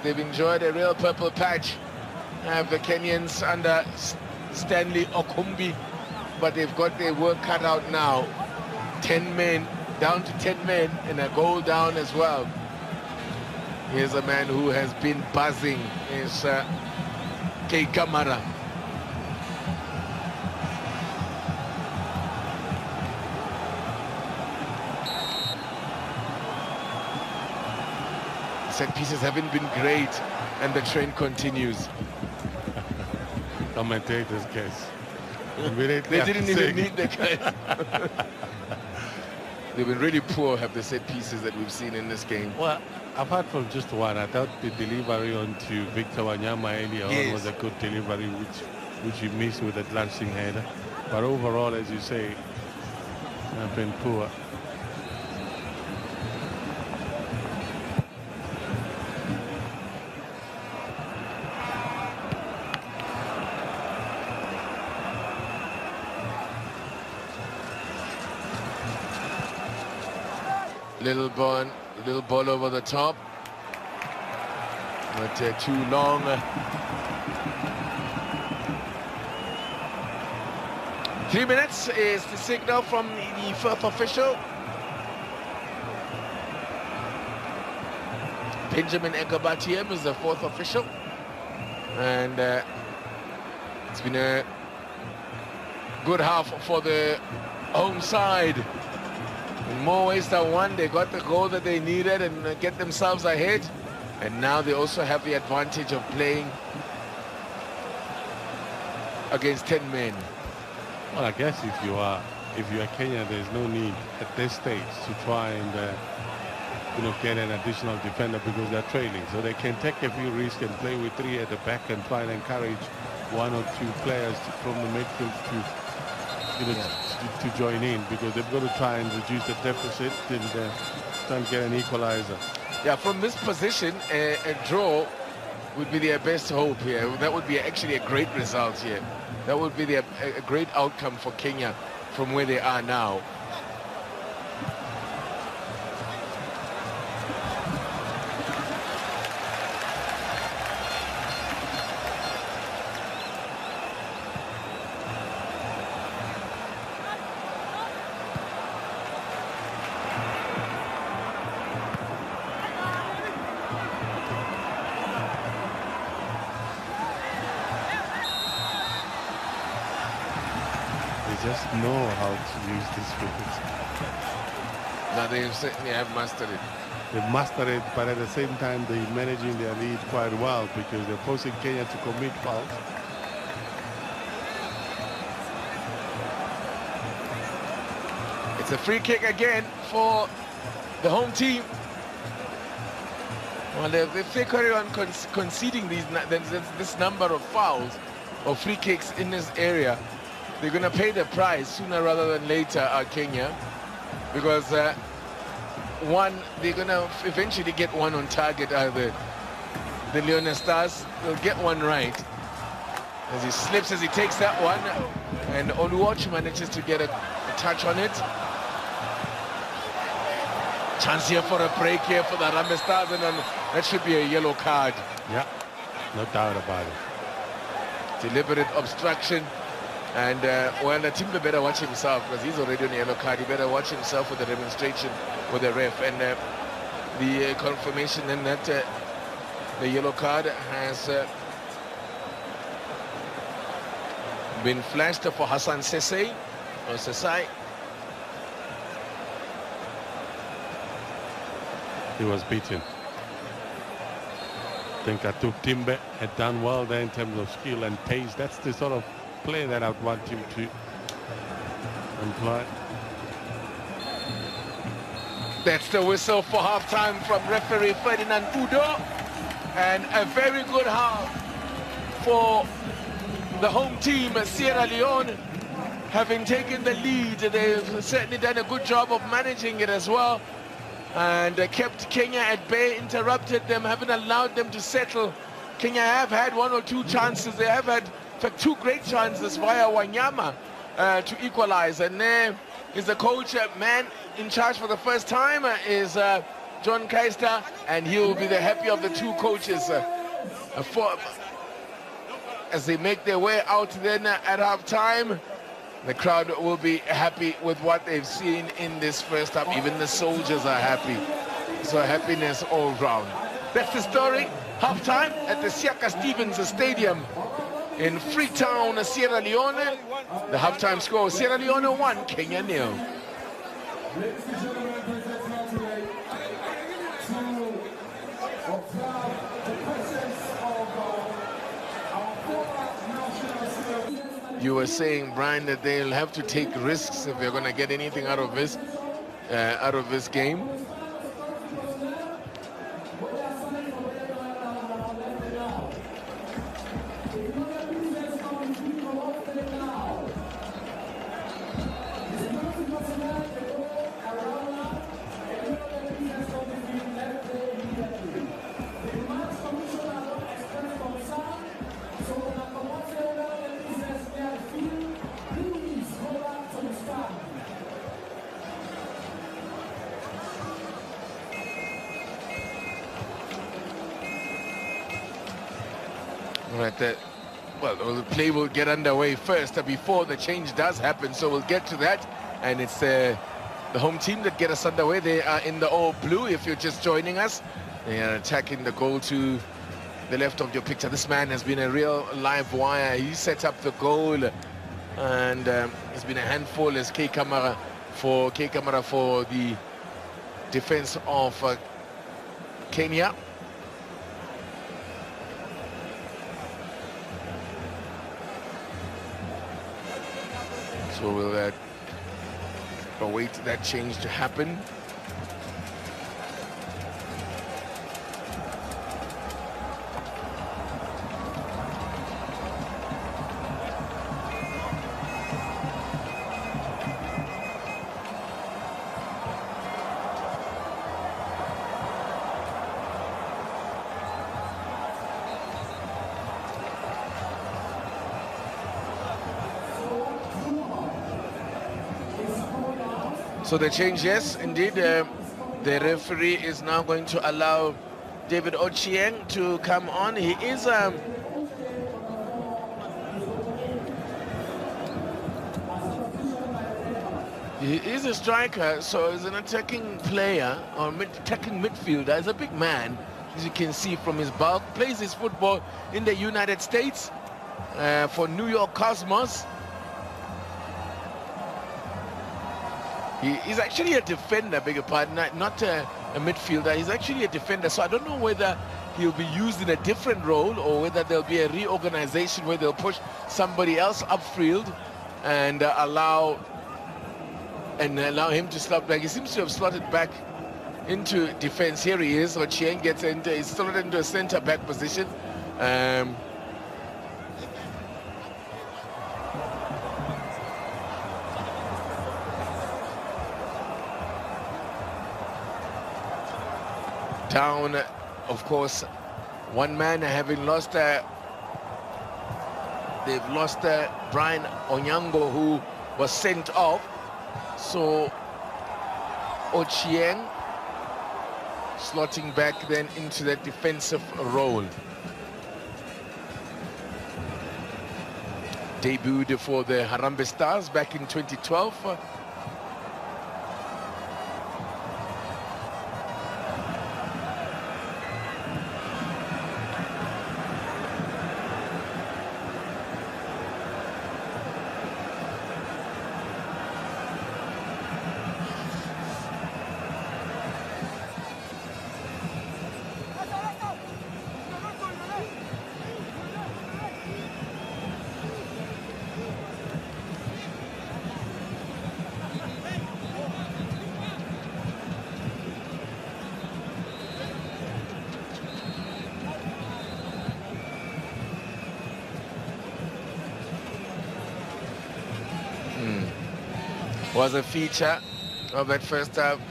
They've enjoyed a real purple patch. The Kenyans under Stanley Okumbi, but they've got their work cut out now. 10 men, down to 10 men, and a goal down as well. Here's a man who has been buzzing. It's Kei Kamara. Set pieces haven't been great, and the trend continues. Commentators guess. They didn't even need the guys. They've been really poor, have the set pieces that we've seen in this game. Well, apart from just one, I thought the delivery onto Victor Wanyama earlier on was a good delivery, which he missed with a glancing header. But overall, as you say, have been poor. Little ball over the top, but too long. 3 minutes is the signal from the fourth official. Benjamin Egabatiem is the fourth official, and it's been a good half for the home side. In more ways than one, they got the goal that they needed and get themselves ahead. And now they also have the advantage of playing against 10 men. Well, I guess if you are Kenya, there's no need at this stage to try and get an additional defender because they're trailing. So they can take a few risks and play with 3 at the back and try and encourage 1 or 2 players from the midfield to join in, because they've got to try and reduce the deficit and try and get an equalizer. Yeah, from this position, a draw would be their best hope here. That would be actually a great result here. That would be a great outcome for Kenya from where they are now. Just know how to use this field. Now they certainly have mastered it. They've mastered it, but at the same time they're managing their lead quite well because they're forcing Kenya to commit fouls. It's a free kick again for the home team. Well, if they carry on conceding this number of fouls or free kicks in this area, they're going to pay the price sooner rather than later, Kenya, because they're going to eventually get one on target. The Leone Stars will get one right. As he slips, as he takes that one, and Oluoch manages to get a touch on it. Chance here for a break here for the Harambee Stars, and that should be a yellow card. Yeah, no doubt about it. Deliberate obstruction. And well, the team better watch himself, because he's already on a yellow card. He better watch himself with the demonstration with the ref. And the confirmation then that the yellow card has been flashed for Hassan Sesay, or Sesai. He was beaten. I think Atuk Timbe had done well there in terms of skill and pace. That's the sort of play that I'd want him to employ. That's the whistle for half-time from referee Ferdinand Udo. And a very good half for the home team, Sierra Leone, having taken the lead. They've certainly done a good job of managing it as well, and kept Kenya at bay, interrupted them, haven't allowed them to settle. Kenya have had one or two chances. They have had, in fact, two great chances via Wanyama to equalize. And there is the coach, man in charge for the first time is John Keister, and he will be the happy of the two coaches as they make their way out then at half-time. The crowd will be happy with what they've seen in this first half. Even the soldiers are happy. So happiness all round. That's the story. Half-time at the Siaka Stevens Stadium in Freetown, Sierra Leone. The half-time score, Sierra Leone 1, Kenya 0. You were saying, Brian, that they'll have to take risks if they're going to get anything out of this game. Well, the play will get underway first before the change does happen, so we'll get to that. And it's the home team that get us underway. They are in the all blue if you're just joining us. They are attacking the goal to the left of your picture. This man has been a real live wire. He set up the goal, and it's been a handful as K Kamara for the defense of Kenya. So we'll await that change to happen. So the change, yes, indeed, the referee is now going to allow David Ochieng to come on. He is a striker, so he's an attacking player or attacking midfielder. He's a big man, as you can see from his bulk. Plays his football in the United States for New York Cosmos. He's actually a defender, beg your pardon, not a midfielder. He's actually a defender, so I don't know whether he'll be used in a different role or whether there'll be a reorganization where they'll push somebody else upfield and allow him to slot back. He seems to have slotted back into defense. Here he is. Ochieng gets into, he's slotted into a center-back position. Down, of course, one man having lost they've lost Brian Onyango, who was sent off. So Ochieng slotting back then into that defensive role. Debuted for the Harambee Stars back in 2012. Was a feature of that first half.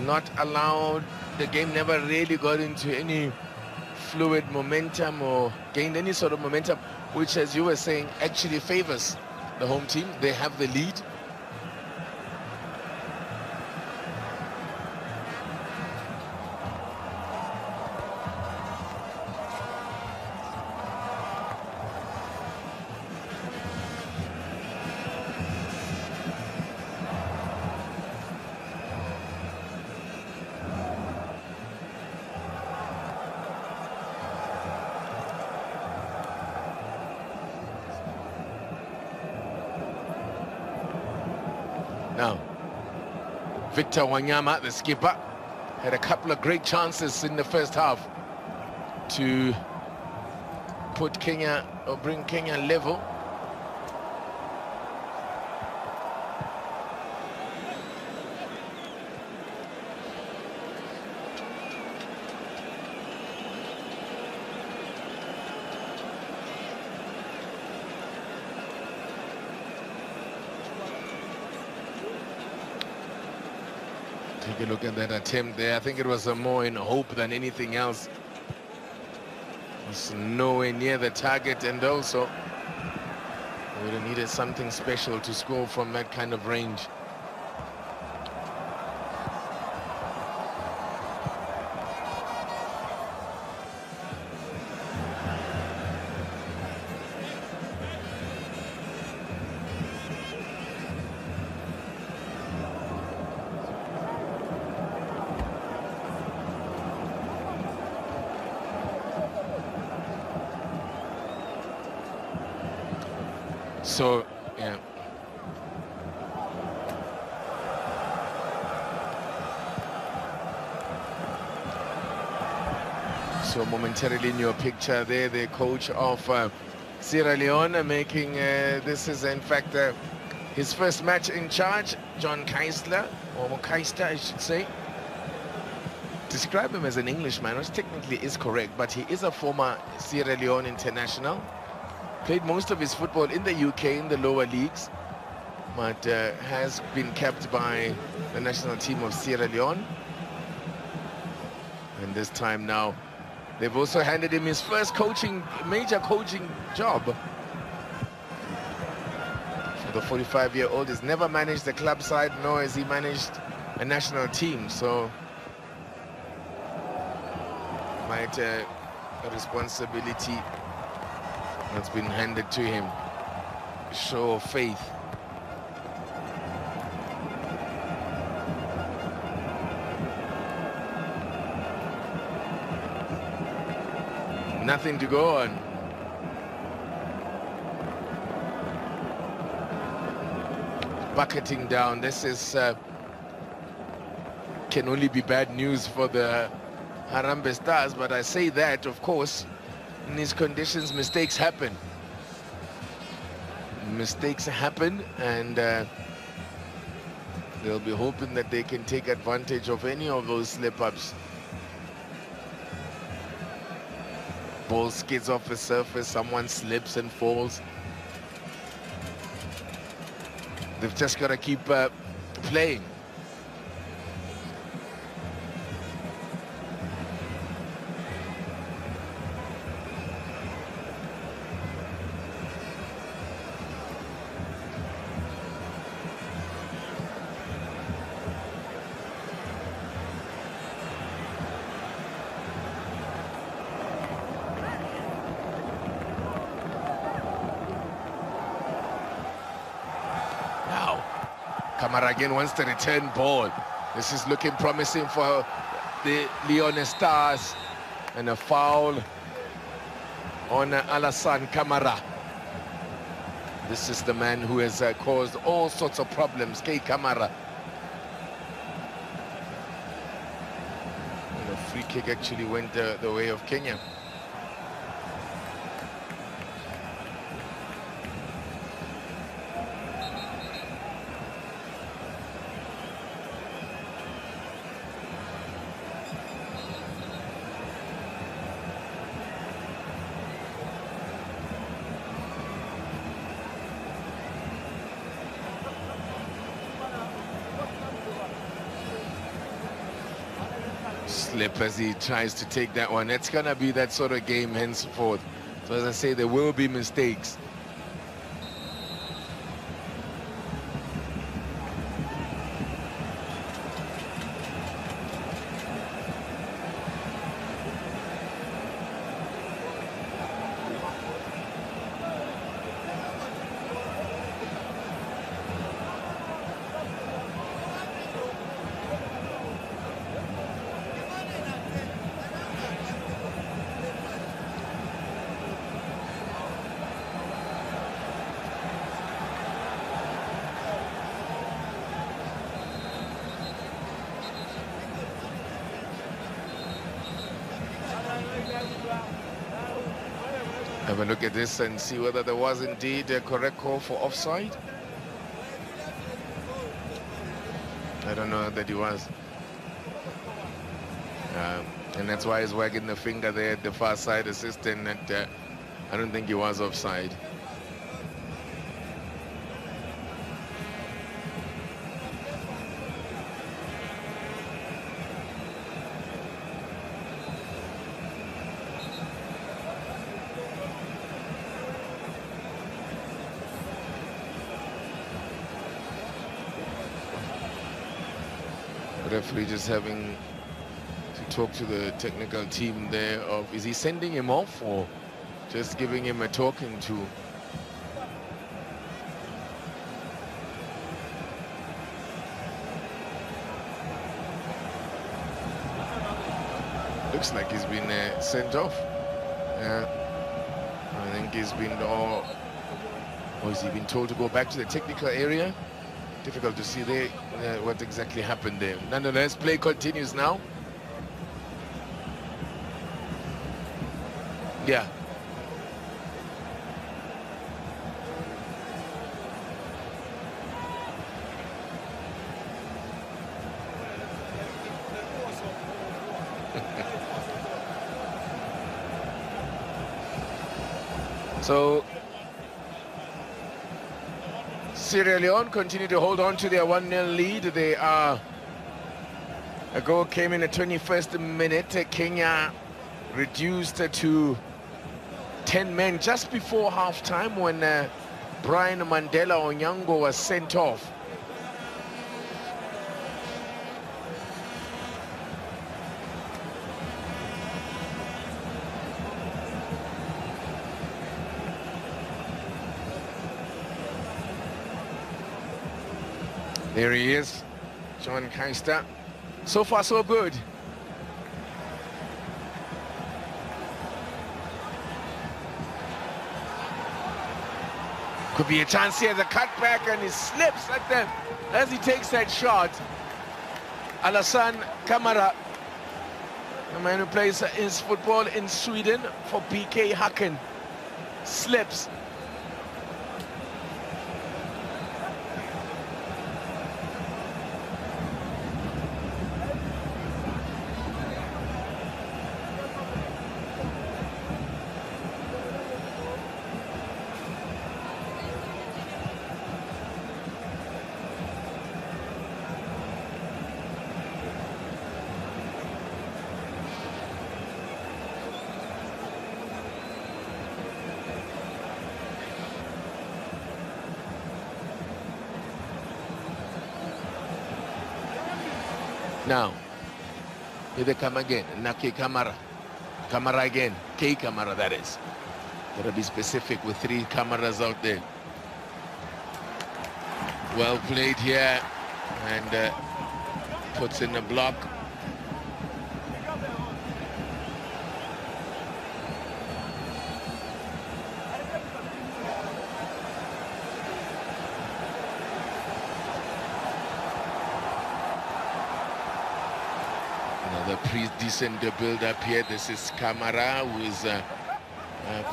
Not allowed, the game never really got into any fluid momentum or gained any sort of momentum, which, as you were saying, actually favors the home team. They have the lead. Now, Victor Wanyama, the skipper, had a couple of great chances in the first half to put Kenya or bring Kenya level. Take a look at that attempt there. I think it was more in hope than anything else. It was nowhere near the target, and also we would have needed something special to score from that kind of range. So, yeah. So momentarily in your picture there, the coach of Sierra Leone making, this is in fact his first match in charge, John Keisler, or Keister I should say. Describe him as an Englishman, which technically is correct, but he is a former Sierra Leone international. Played most of his football in the UK in the lower leagues, but has been kept by the national team of Sierra Leone. And this time now, they've also handed him his first major coaching job. For the 45-year-old, he's never managed the club side, nor has he managed a national team. So, quite a responsibility that's been handed to him. Show of faith. Nothing to go on. Bucketing down. This is can only be bad news for the Harambee Stars, but I say that, of course, in these conditions, mistakes happen. Mistakes happen, and they'll be hoping that they can take advantage of any of those slip-ups. Ball skids off the surface, someone slips and falls. They've just got to keep playing. Kamara again wants the return ball. This is looking promising for the Leone Stars. And a foul on Alassane Camara. This is the man who has caused all sorts of problems, K. Camara. And the free kick actually went the way of Kenya. Slip as he tries to take that one. It's gonna be that sort of game henceforth. So as I say, there will be mistakes. Have a look at this and see whether there was indeed a correct call for offside. I don't know that he was. And that's why he's wagging the finger there at the far side assistant. And I don't think he was offside. Referee just having to talk to the technical team there of, is he sending him off or just giving him a talking to? Looks like he's been sent off. I think he's been, or has he been told to go back to the technical area? Difficult to see there what exactly happened there. Nonetheless, play continues now. Yeah. So Sierra Leone continue to hold on to their 1-0 lead. They are, a goal came in the 21st minute. Kenya reduced to 10 men just before half-time when Brian Mandela Onyango was sent off. There he is, John Keister. So far, so good. Could be a chance here, the cutback, and he slips at them as he takes that shot. Alassane Camara, the man who plays his football in Sweden for PK Häcken, slips. Now, here they come again. Nake Kamara. Kamara again. K Kamara, that is. Gotta be specific with 3 cameras out there. Well played here and puts in a block. Another pretty decent build-up here. This is Kamara, who is, in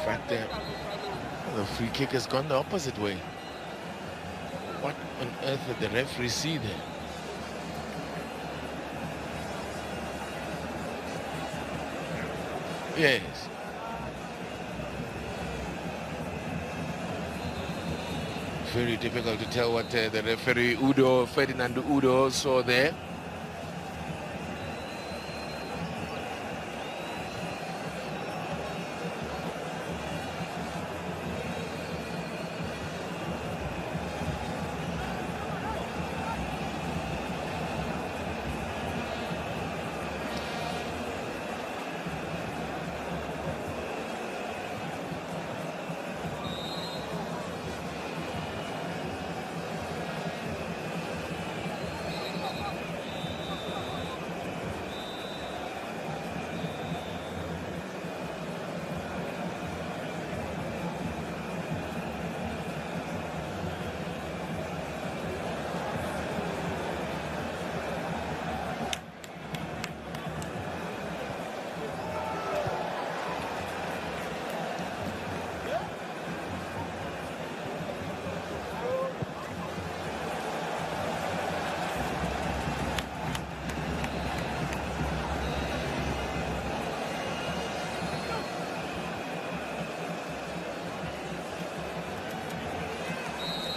fact, the free kick has gone the opposite way. What on earth did the referee see there? Yes. Very difficult to tell what the referee Ferdinand Udo saw there.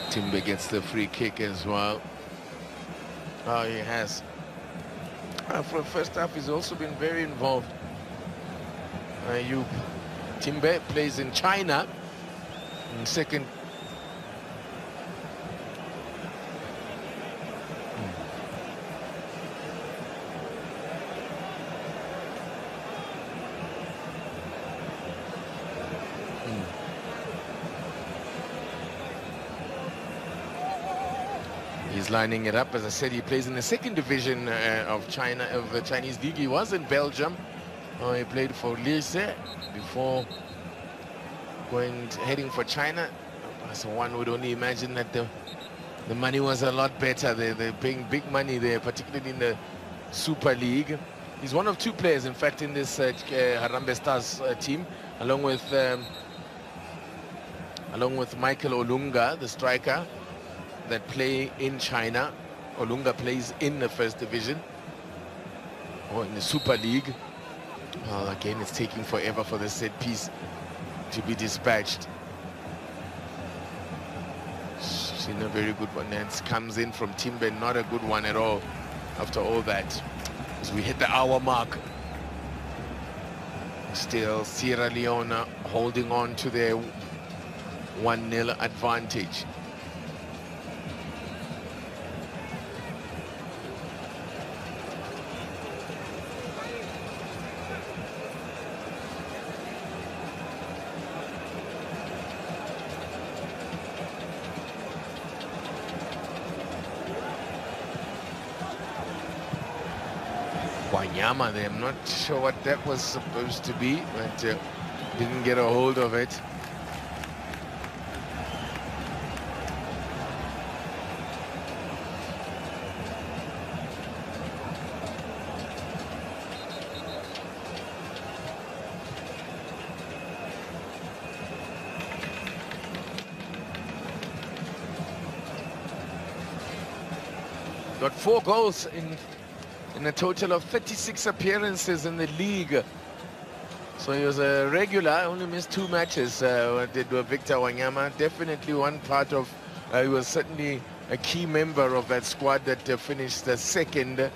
Timber gets the free kick as well. Oh, he has. For the first half, he's also been very involved. Timber plays in China. In second. He's lining it up. As I said, he plays in the second division of China, of the Chinese league. He was in Belgium. He played for Lille before heading for China. So one would only imagine that the money was a lot better. They're paying big money there, particularly in the Super League. He's one of two players, in fact, in this Harambee Stars team, along with Michael Olunga, the striker, that play in China. Olunga plays in the first division or in the Super League. Well, again, it's taking forever for the set piece to be dispatched. Seen a very good one. That comes in from Timber, not a good one at all after all that. As we hit the hour mark, still Sierra Leone holding on to their 1-0 advantage. Wanyama there, I'm not sure what that was supposed to be, but didn't get a hold of it. Got 4 goals in a total of 36 appearances in the league. So he was a regular, only missed 2 matches. Did Victor Wanyama. Definitely one part of, he was certainly a key member of that squad that finished second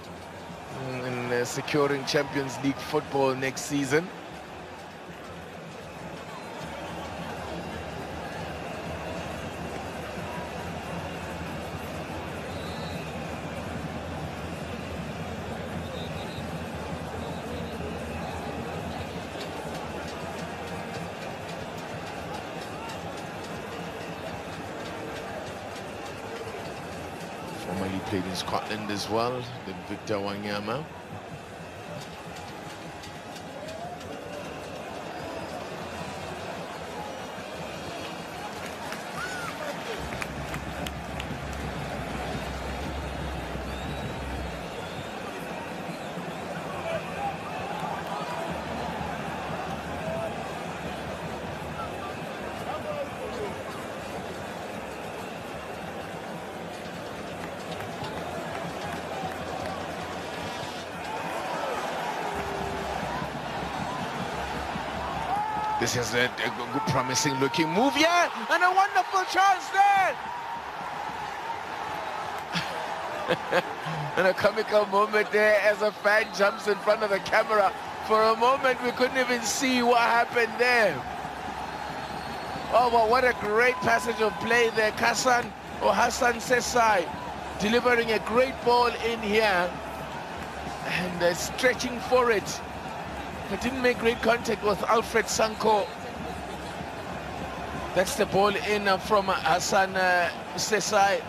in securing Champions League football next season. played in Scotland as well, the Victor Wanyama. This is a good, promising looking move, yeah, and a wonderful chance there. And a comical moment there as a fan jumps in front of the camera. For a moment, we couldn't even see what happened there. Oh, well, what a great passage of play there. Hassan Sesai delivering a great ball in here and stretching for it. It didn't make great contact with Alfred Sanko. That's the ball in from Hassan Sesai.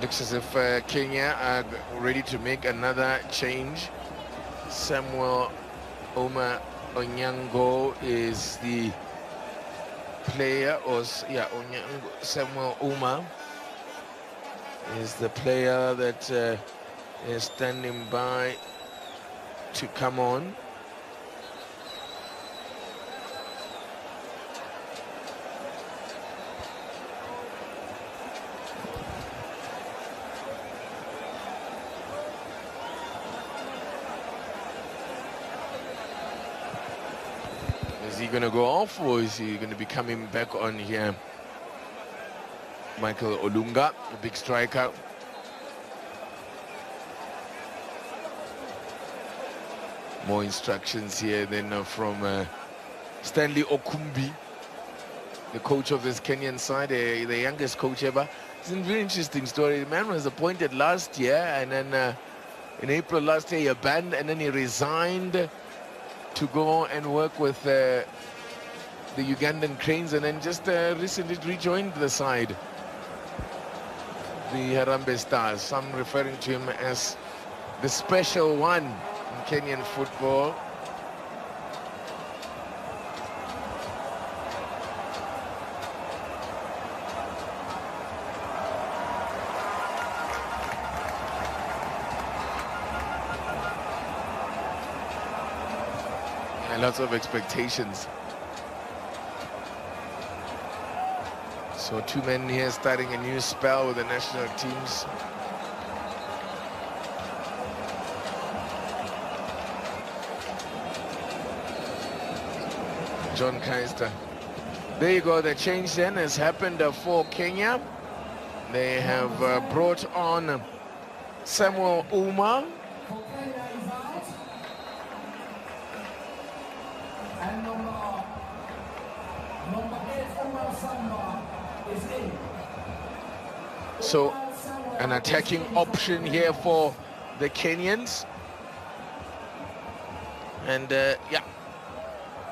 Looks as if Kenya are ready to make another change. Samuel Oma Onyango is the player, Samuel Oma is the player that is standing by to come on. Is he going to go off, or is he going to be coming back on here? Michael Olunga, the big striker. More instructions here then from Stanley Okumbi, the coach of this Kenyan side, the youngest coach ever. It's a very interesting story. The man was appointed last year, and then in April last year he abandoned, and then he resigned to go and work with the Ugandan Cranes, and then just recently rejoined the side, the Harambee Stars. Some referring to him as the special one in Kenyan football. Lots of expectations. So 2 men here starting a new spell with the national teams. John Kaister. There you go, the change then has happened for Kenya. They have brought on Samuel Uma. So an attacking option here for the Kenyans. And yeah,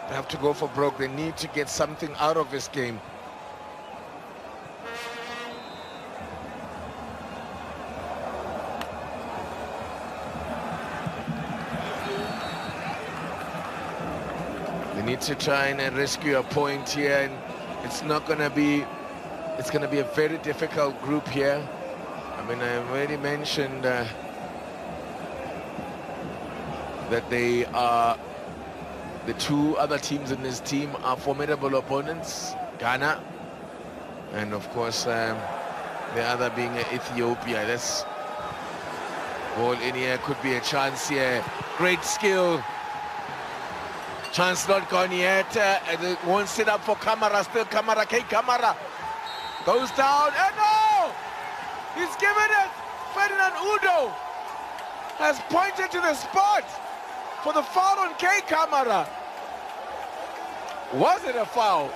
they have to go for broke. They need to get something out of this game. They need to try and rescue a point here, and it's not going to be, it's going to be a very difficult group here. I mean, I already mentioned that they are, the 2 other teams in this team are formidable opponents, Ghana, and of course the other being Ethiopia. That's ball in here, could be a chance here. Great skill Chance not gone yet. It won't sit up for Kamara. Still Kamara. K. Kamara goes down. And no! He's given it. Ferdinand Udo has pointed to the spot for the foul on K. Kamara. Was it a foul?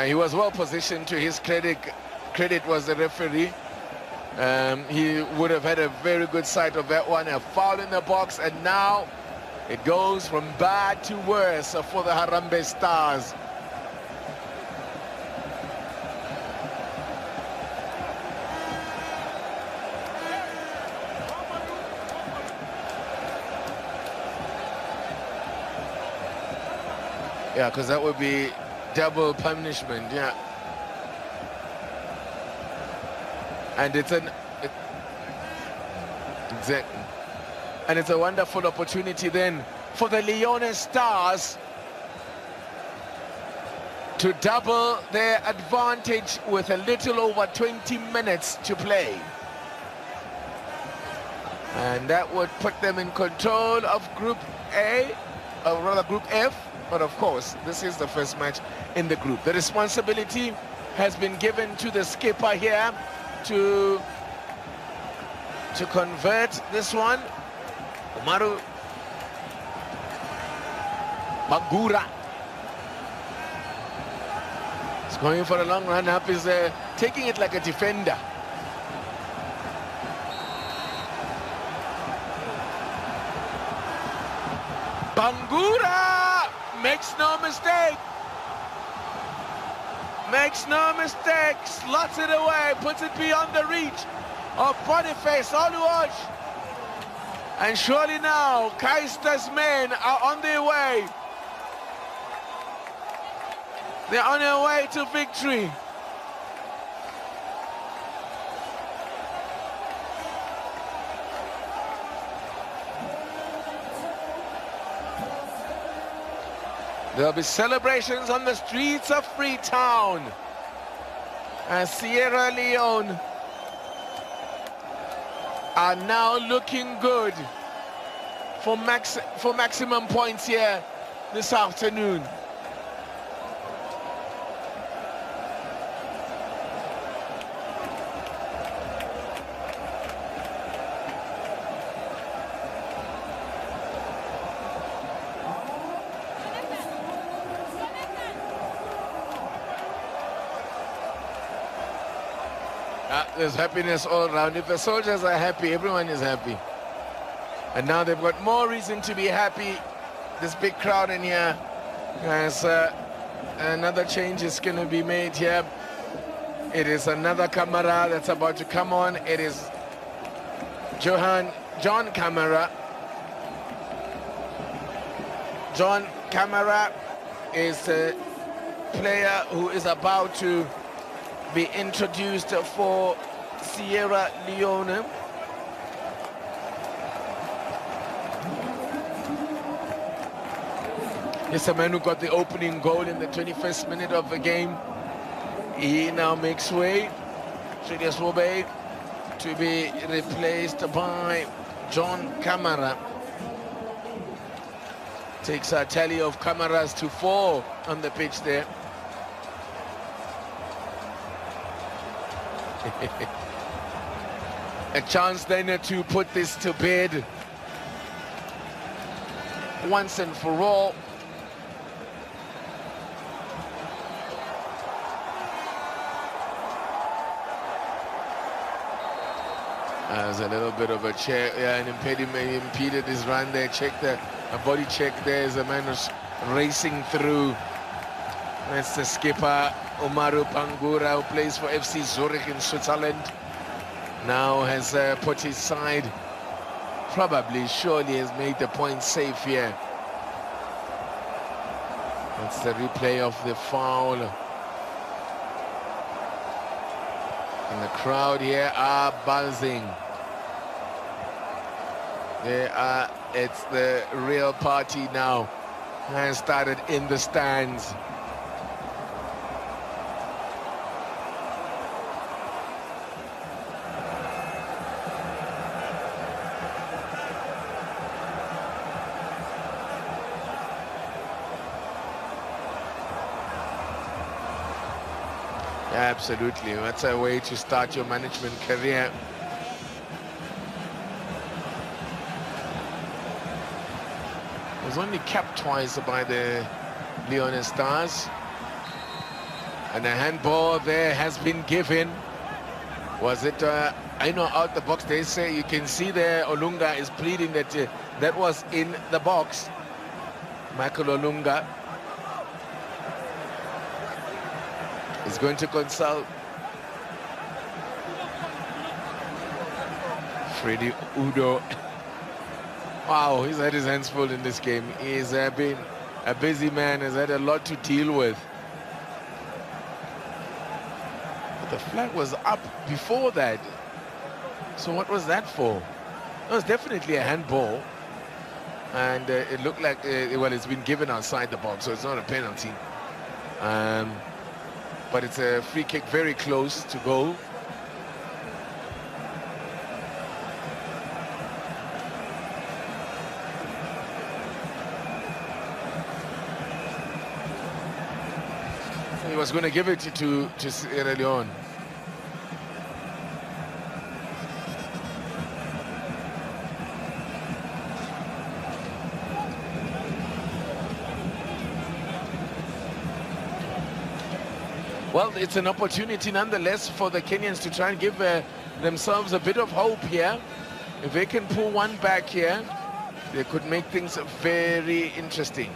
He was well positioned. To his credit was the referee. He would have had a very good sight of that one. A foul in the box, and now it goes from bad to worse for the Harambee Stars. Yeah, because that would be double punishment, yeah. And it's a wonderful opportunity then for the Leone Stars to double their advantage with a little over 20 minutes to play. And that would put them in control of Group A, or rather Group F. But of course, this is the first match in the group. The responsibility has been given to the skipper here to convert this one. Umaru Bangura is going for a long run up. Is taking it like a defender. Bangura makes no mistake. Makes no mistake. Slots it away. Puts it beyond the reach of Boniface Oluoj. And surely now, Kaista's men are on their way. They're on their way to victory. There'll be celebrations on the streets of Freetown as Sierra Leone are now looking good for maximum points here this afternoon. There's happiness all around. If the soldiers are happy, everyone is happy. And now they've got more reason to be happy. This big crowd in here. As another change is going to be made here. It is another Kamara that's about to come on. It is John Kamara. John Kamara is a player who is about to be introduced for Sierra Leone. He's the man who got the opening goal in the 21st minute of the game. He now makes way, Julius Wobe, to be replaced by John Kamara. Takes a tally of Kamaras to 4 on the pitch there. A chance then to put this to bed once and for all. There's a little bit of a check, yeah, an impeded his run there. Check a body check there as a man was racing through. That's the skipper, Umaru Bangura, who plays for FC Zurich in Switzerland. Now has put his side, surely has made the point safe here. That's the replay of the foul. And the crowd here are buzzing. It's the real party now. Has started in the stands. Absolutely, that's a way to start your management career. Was only capped twice by the Leone Stars. And a handball there has been given. Was it, I know, out the box? They say, you can see there Olunga is pleading that that was in the box. Michael Olunga is going to consult. Freddy Udo. Wow, he's had his hands full in this game. He's been a busy man, has had a lot to deal with. But the flag was up before that. So what was that for? It was definitely a handball. And it looked like, well, it's been given outside the box, so it's not a penalty. But it's a free kick very close to goal. He was going to give it to Sierra Leone. Well, it's an opportunity nonetheless for the Kenyans to try and give themselves a bit of hope here. If they can pull one back here, they could make things very interesting.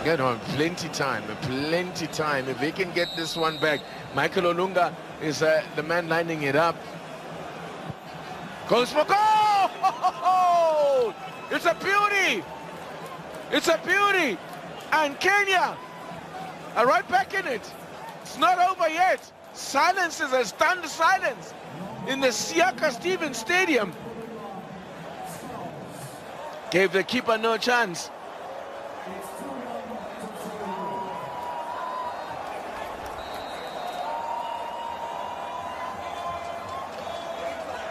You know, plenty time. If they can get this one back. Michael Olunga is the man lining it up. Goes for goal! It's a beauty! It's a beauty! And Kenya are right back in it. It's not over yet. Silence is a stunned silence in the Siaka Stevens Stadium. Gave the keeper no chance.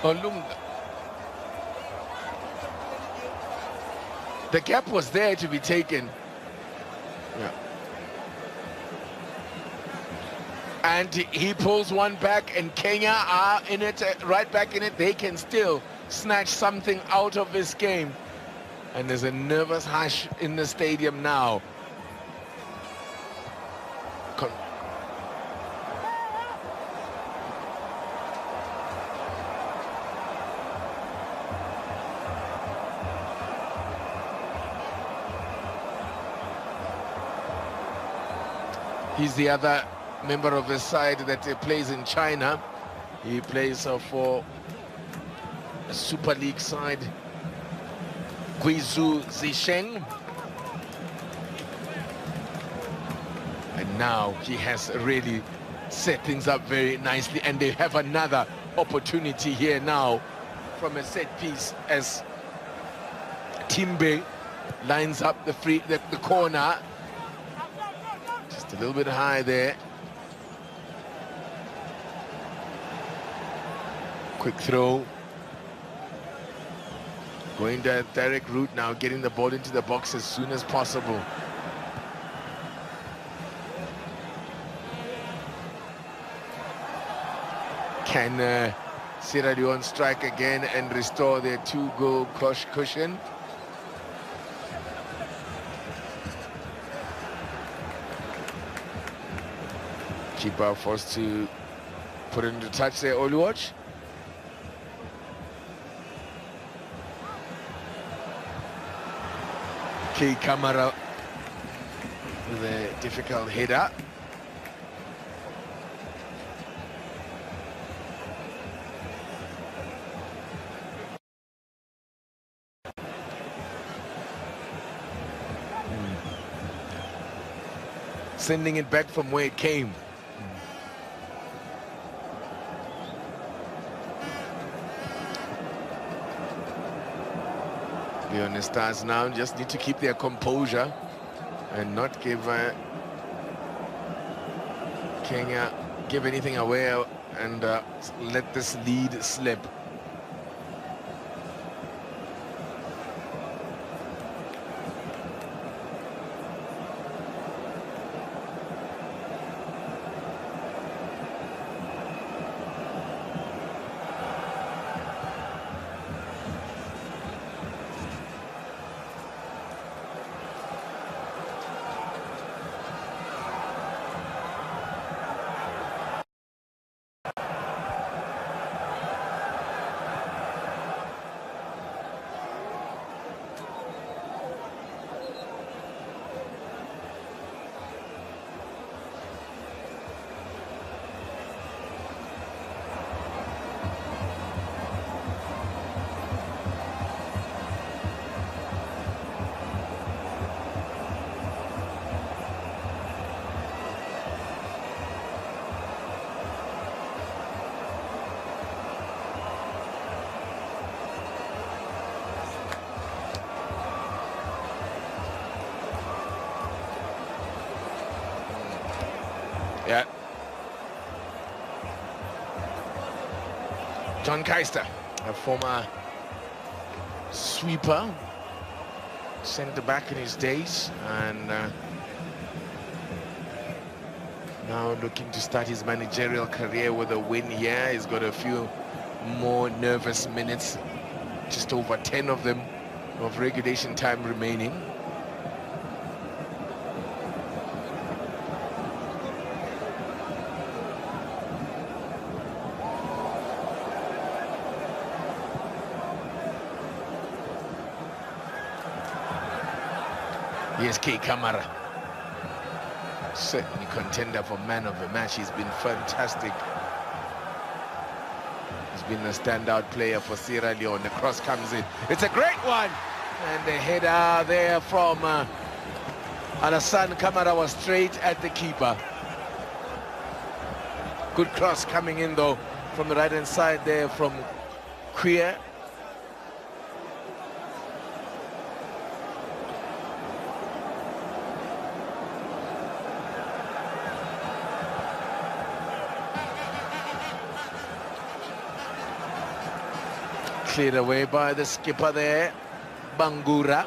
Olunga. The gap was there to be taken. Yeah. And he pulls one back, and Kenya are in it, right back in it. They can still snatch something out of this game. And there's a nervous hush in the stadium now. He's the other member of the side that plays in China. He plays for a Super League side, Guizhou Zhisheng. And now he has really set things up very nicely, and they have another opportunity here now from a set piece as Timbe lines up the corner. Just a little bit high there. Quick throw. Going the direct route now, getting the ball into the box as soon as possible. Can Sierra Leone strike again and restore their two-goal cushion? Keeper forced to put it into touch there, Oluwatch. Key Kamara with a difficult header. sending it back from where it came. Leone Stars now just need to keep their composure and not give Kenya give anything away and let this lead slip. Yeah. John Keister, a former sweeper, centre back in his days, and now looking to start his managerial career with a win here. He's got a few more nervous minutes, just over 10 of them of regulation time remaining. Yes, K. Kamara, certainly contender for man of the match. He's been fantastic. He's been a standout player for Sierra Leone. The cross comes in. It's a great one. And the header there from Alassane Kamara was straight at the keeper. Good cross coming in, though, from the right-hand side there from Queer. Cleared away by the skipper there, Bangura.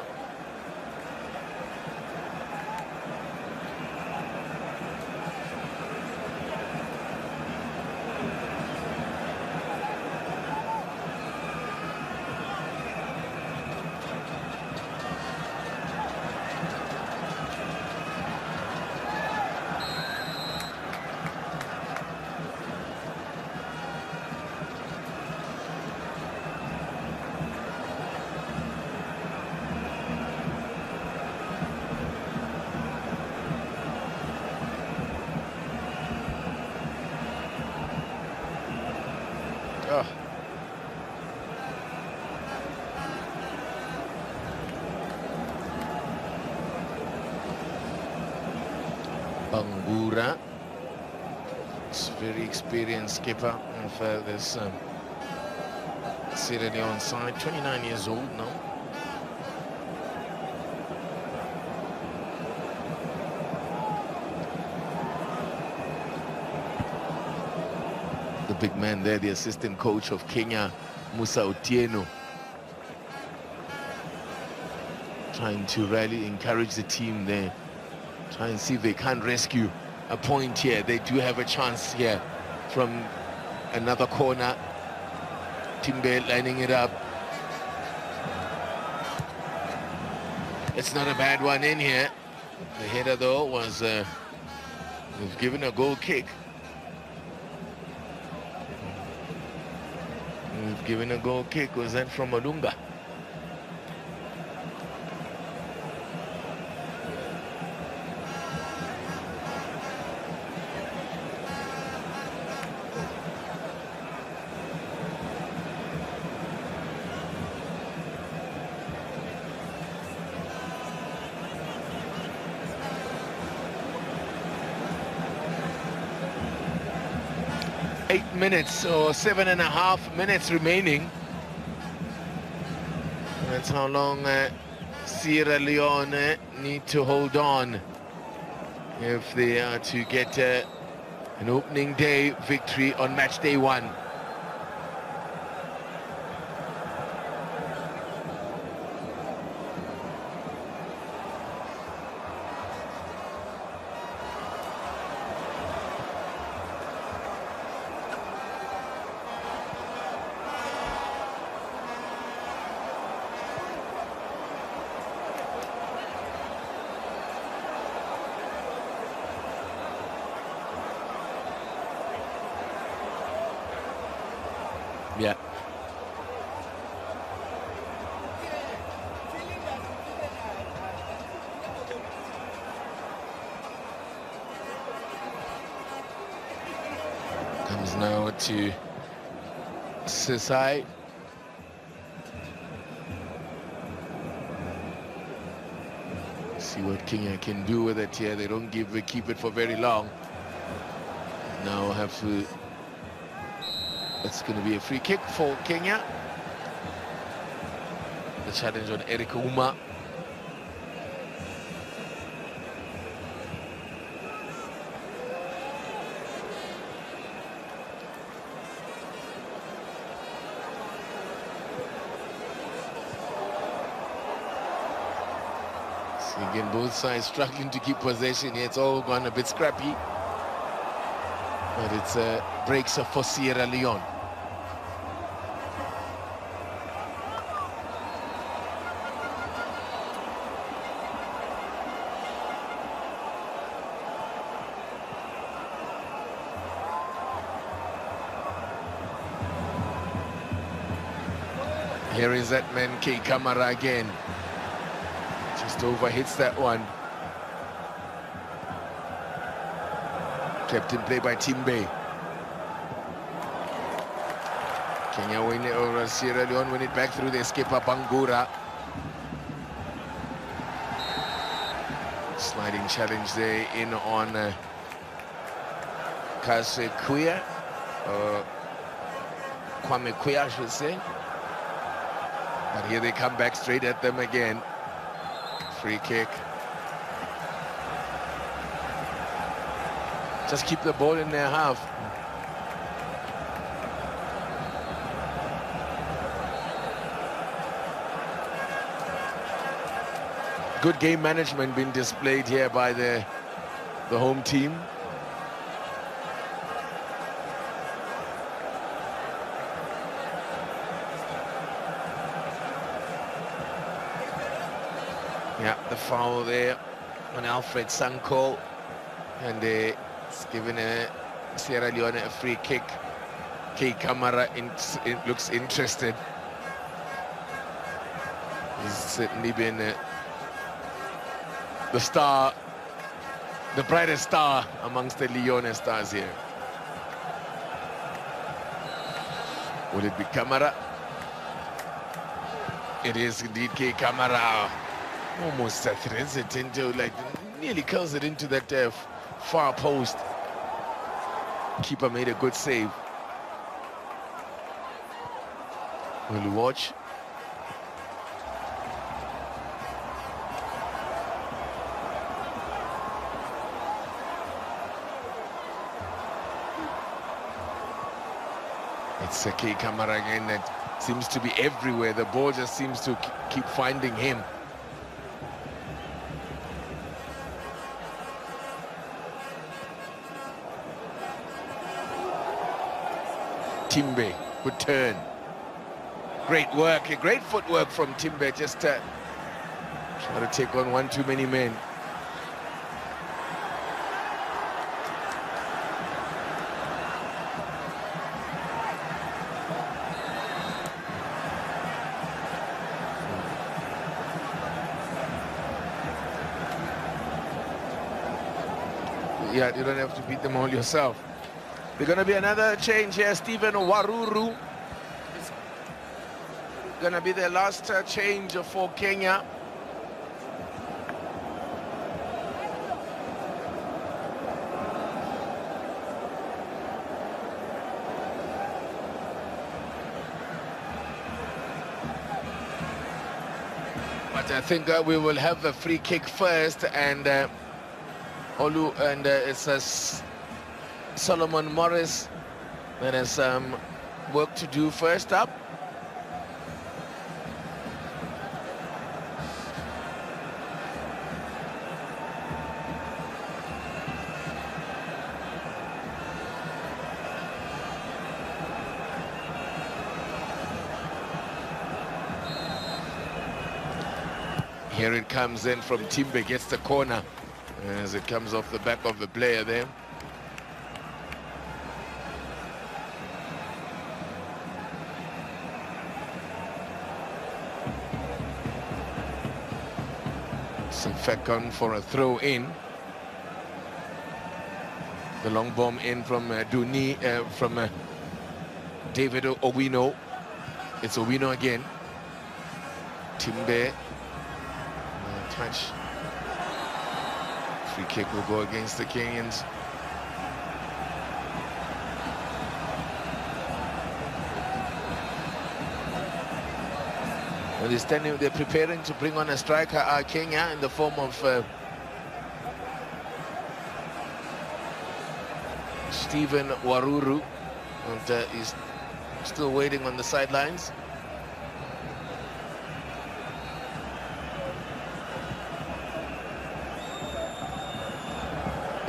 Oh. Bangura, it's a very experienced skipper of this Sierra Leone side, 29 years old now. The big man there, the assistant coach of Kenya, Musa Otieno, trying to really encourage the team there, try and see if they can rescue a point here. They do have a chance here from another corner. Timbe lining it up. It's not a bad one in here. The header, though, was given a goal kick. Given a goal kick. Was that from Odunga? 8 minutes or 7.5 minutes remaining. That's how long Sierra Leone need to hold on if they are to get an opening day victory on match day 1. Yeah. Comes now to Sisai. See what Kenya can do with it here. They don't keep it for very long. Now have to. It's going to be a free kick for Kenya. The challenge on Eric Uma. So again, both sides struggling to keep possession here. It's all gone a bit scrappy. But it's breaks for Sierra Leone. Here is that man, K. Kamara again. Just overhits that one. Kept in play by Timbe. Kenya win it, or Sierra Leone win it back through the skipper Bangura. Sliding challenge there in on Kase Kuya. Kwame Kuya, I should say. But here they come back straight at them again. Free kick. Just keep the ball in their half. Good game management being displayed here by the home team. Yeah, the foul there on Alfred Sanko, and it's given Sierra Leone a free kick. K. Kamara looks interested. He's certainly been the star, the brightest star amongst the Leone stars here. Will it be Kamara? It is indeed K. Kamara. Almost threads it into, like, nearly curls it into that far post. Keeper made a good save. Will you watch? It's K. Kamara again that seems to be everywhere. The ball just seems to keep finding him. Timbe, good turn. Great work, great footwork from Timbe, just try to take on one too many men. Yeah, you don't have to beat them all yourself. There's going to be another change here. Stephen Waruru is going to be the last change for Kenya. But I think we will have a free kick first, and Olu, and it's Solomon Morris that has work to do first up. Here it comes in from Timbe, gets the corner as it comes off the back of the player there. Sefekon for a throw in. The long bomb in from David Owino. It's Owino again. Timbe. Touch. Free kick will go against the Kenyans. Well, they're preparing to bring on a striker, Kenya, in the form of Stephen Waruru, and he's still waiting on the sidelines.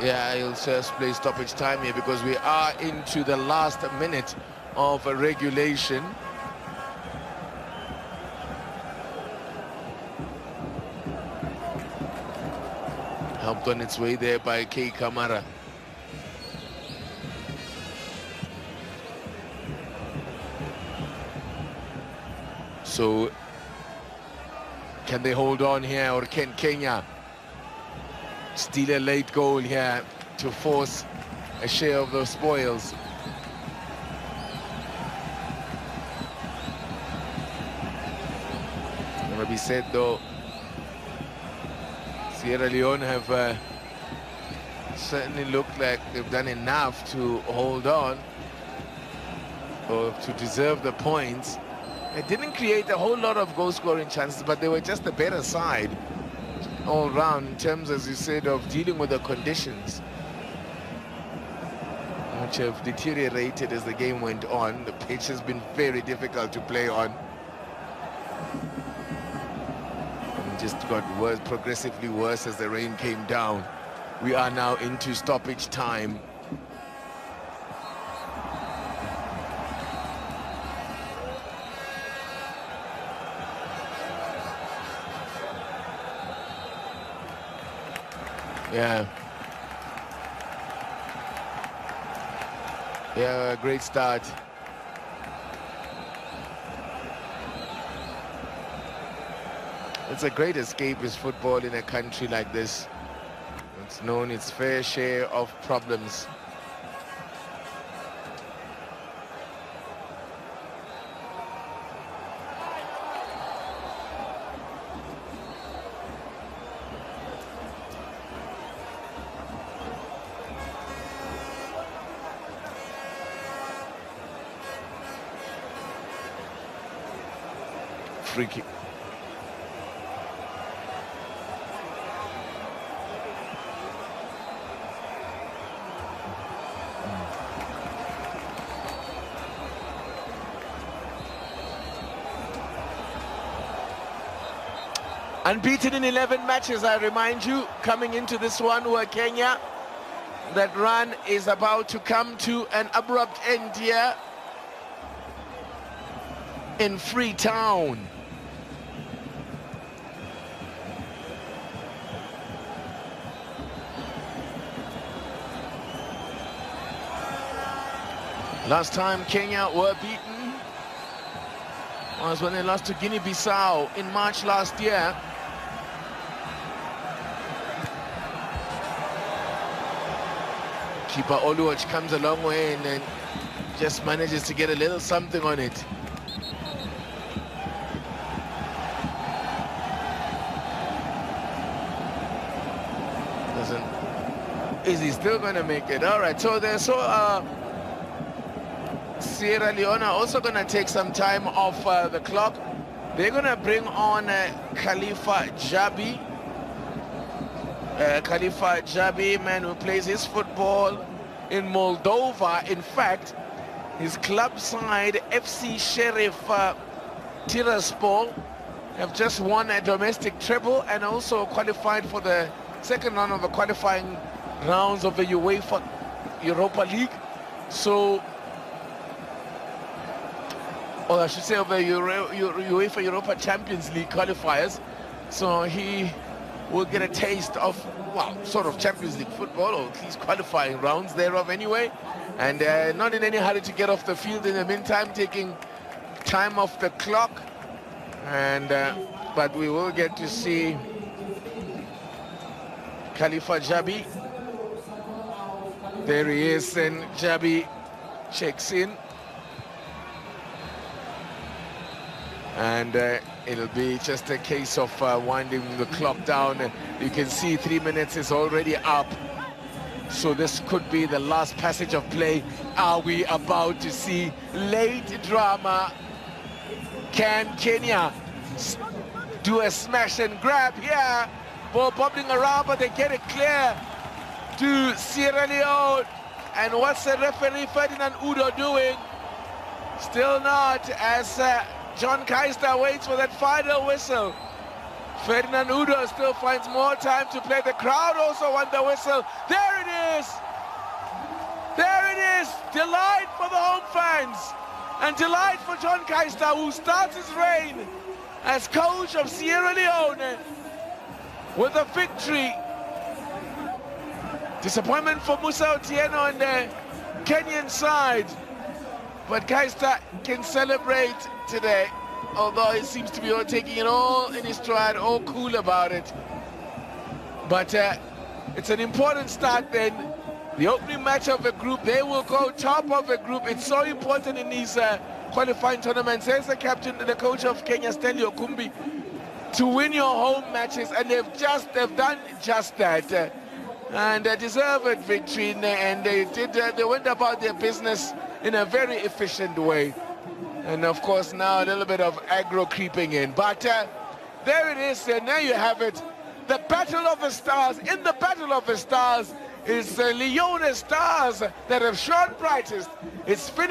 Yeah, he'll just play stoppage time here because we are into the last minute of regulation. Helped on its way there by K. Kamara. So, can they hold on here, or can Kenya steal a late goal here to force a share of the spoils? Gonna be said though, Sierra Leone have certainly looked like they've done enough to hold on or to deserve the points. They didn't create a whole lot of goal-scoring chances, but they were just the better side all round in terms, as you said, of dealing with the conditions, which have deteriorated as the game went on. The pitch has been very difficult to play on. And just got worse, progressively worse as the rain came down. We are now into stoppage time. Yeah. Yeah, great start. It's a great escapist football in a country like this. It's known its fair share of problems. Free kick. Unbeaten in 11 matches, I remind you, coming into this one were Kenya. That run is about to come to an abrupt end here in Freetown. Last time Kenya were beaten was when they lost to Guinea-Bissau in March last year. Keeper Oluwach comes a long way and then just manages to get a little something on it. Is he still going to make it? All right, so there's Sierra Leone are also going to take some time off the clock They're going to bring on Khalifa Jabi. Khalifa Jabi, man who plays his football in Moldova. In fact, his club side, FC Sheriff Tiraspol, have just won a domestic treble and also qualified for the second round of the qualifying rounds of the UEFA Europa League. So, or I should say of the UEFA Europa Champions League qualifiers. So he will get a taste of, well, sort of Champions League football, or at least qualifying rounds thereof anyway. And not in any hurry to get off the field in the meantime, taking time off the clock. And but we will get to see Khalifa Jabi. There he is, and Jabi checks in. And it'll be just a case of winding the clock down. You can see 3 minutes is already up. So this could be the last passage of play. Are we about to see late drama? Can Kenya do a smash and grab here? Ball bobbling around, but they get it clear to Sierra Leone. And what's the referee Ferdinand Udo doing? Still not, as John Keister waits for that final whistle. Ferdinand Udo still finds more time to play. The crowd also want the whistle. There it is! There it is! Delight for the home fans. And delight for John Keister, who starts his reign as coach of Sierra Leone with a victory. Disappointment for Musa Otieno on the Kenyan side. But Keister can celebrate today, although he seems to be taking it all in his stride, all cool about it. But it's an important start then. The opening match of the group, they will go top of the group. It's so important in these qualifying tournaments. There's the captain and the coach of Kenya, Stanley Okumbi, to win your home matches, and they've done just that. And a deserved victory, and they went about their business in a very efficient way. And of course now a little bit of aggro creeping in, but there it is, and there you have it, the Battle of the Stars. In the Battle of the Stars is the Leone Stars that have shone brightest. It's finished.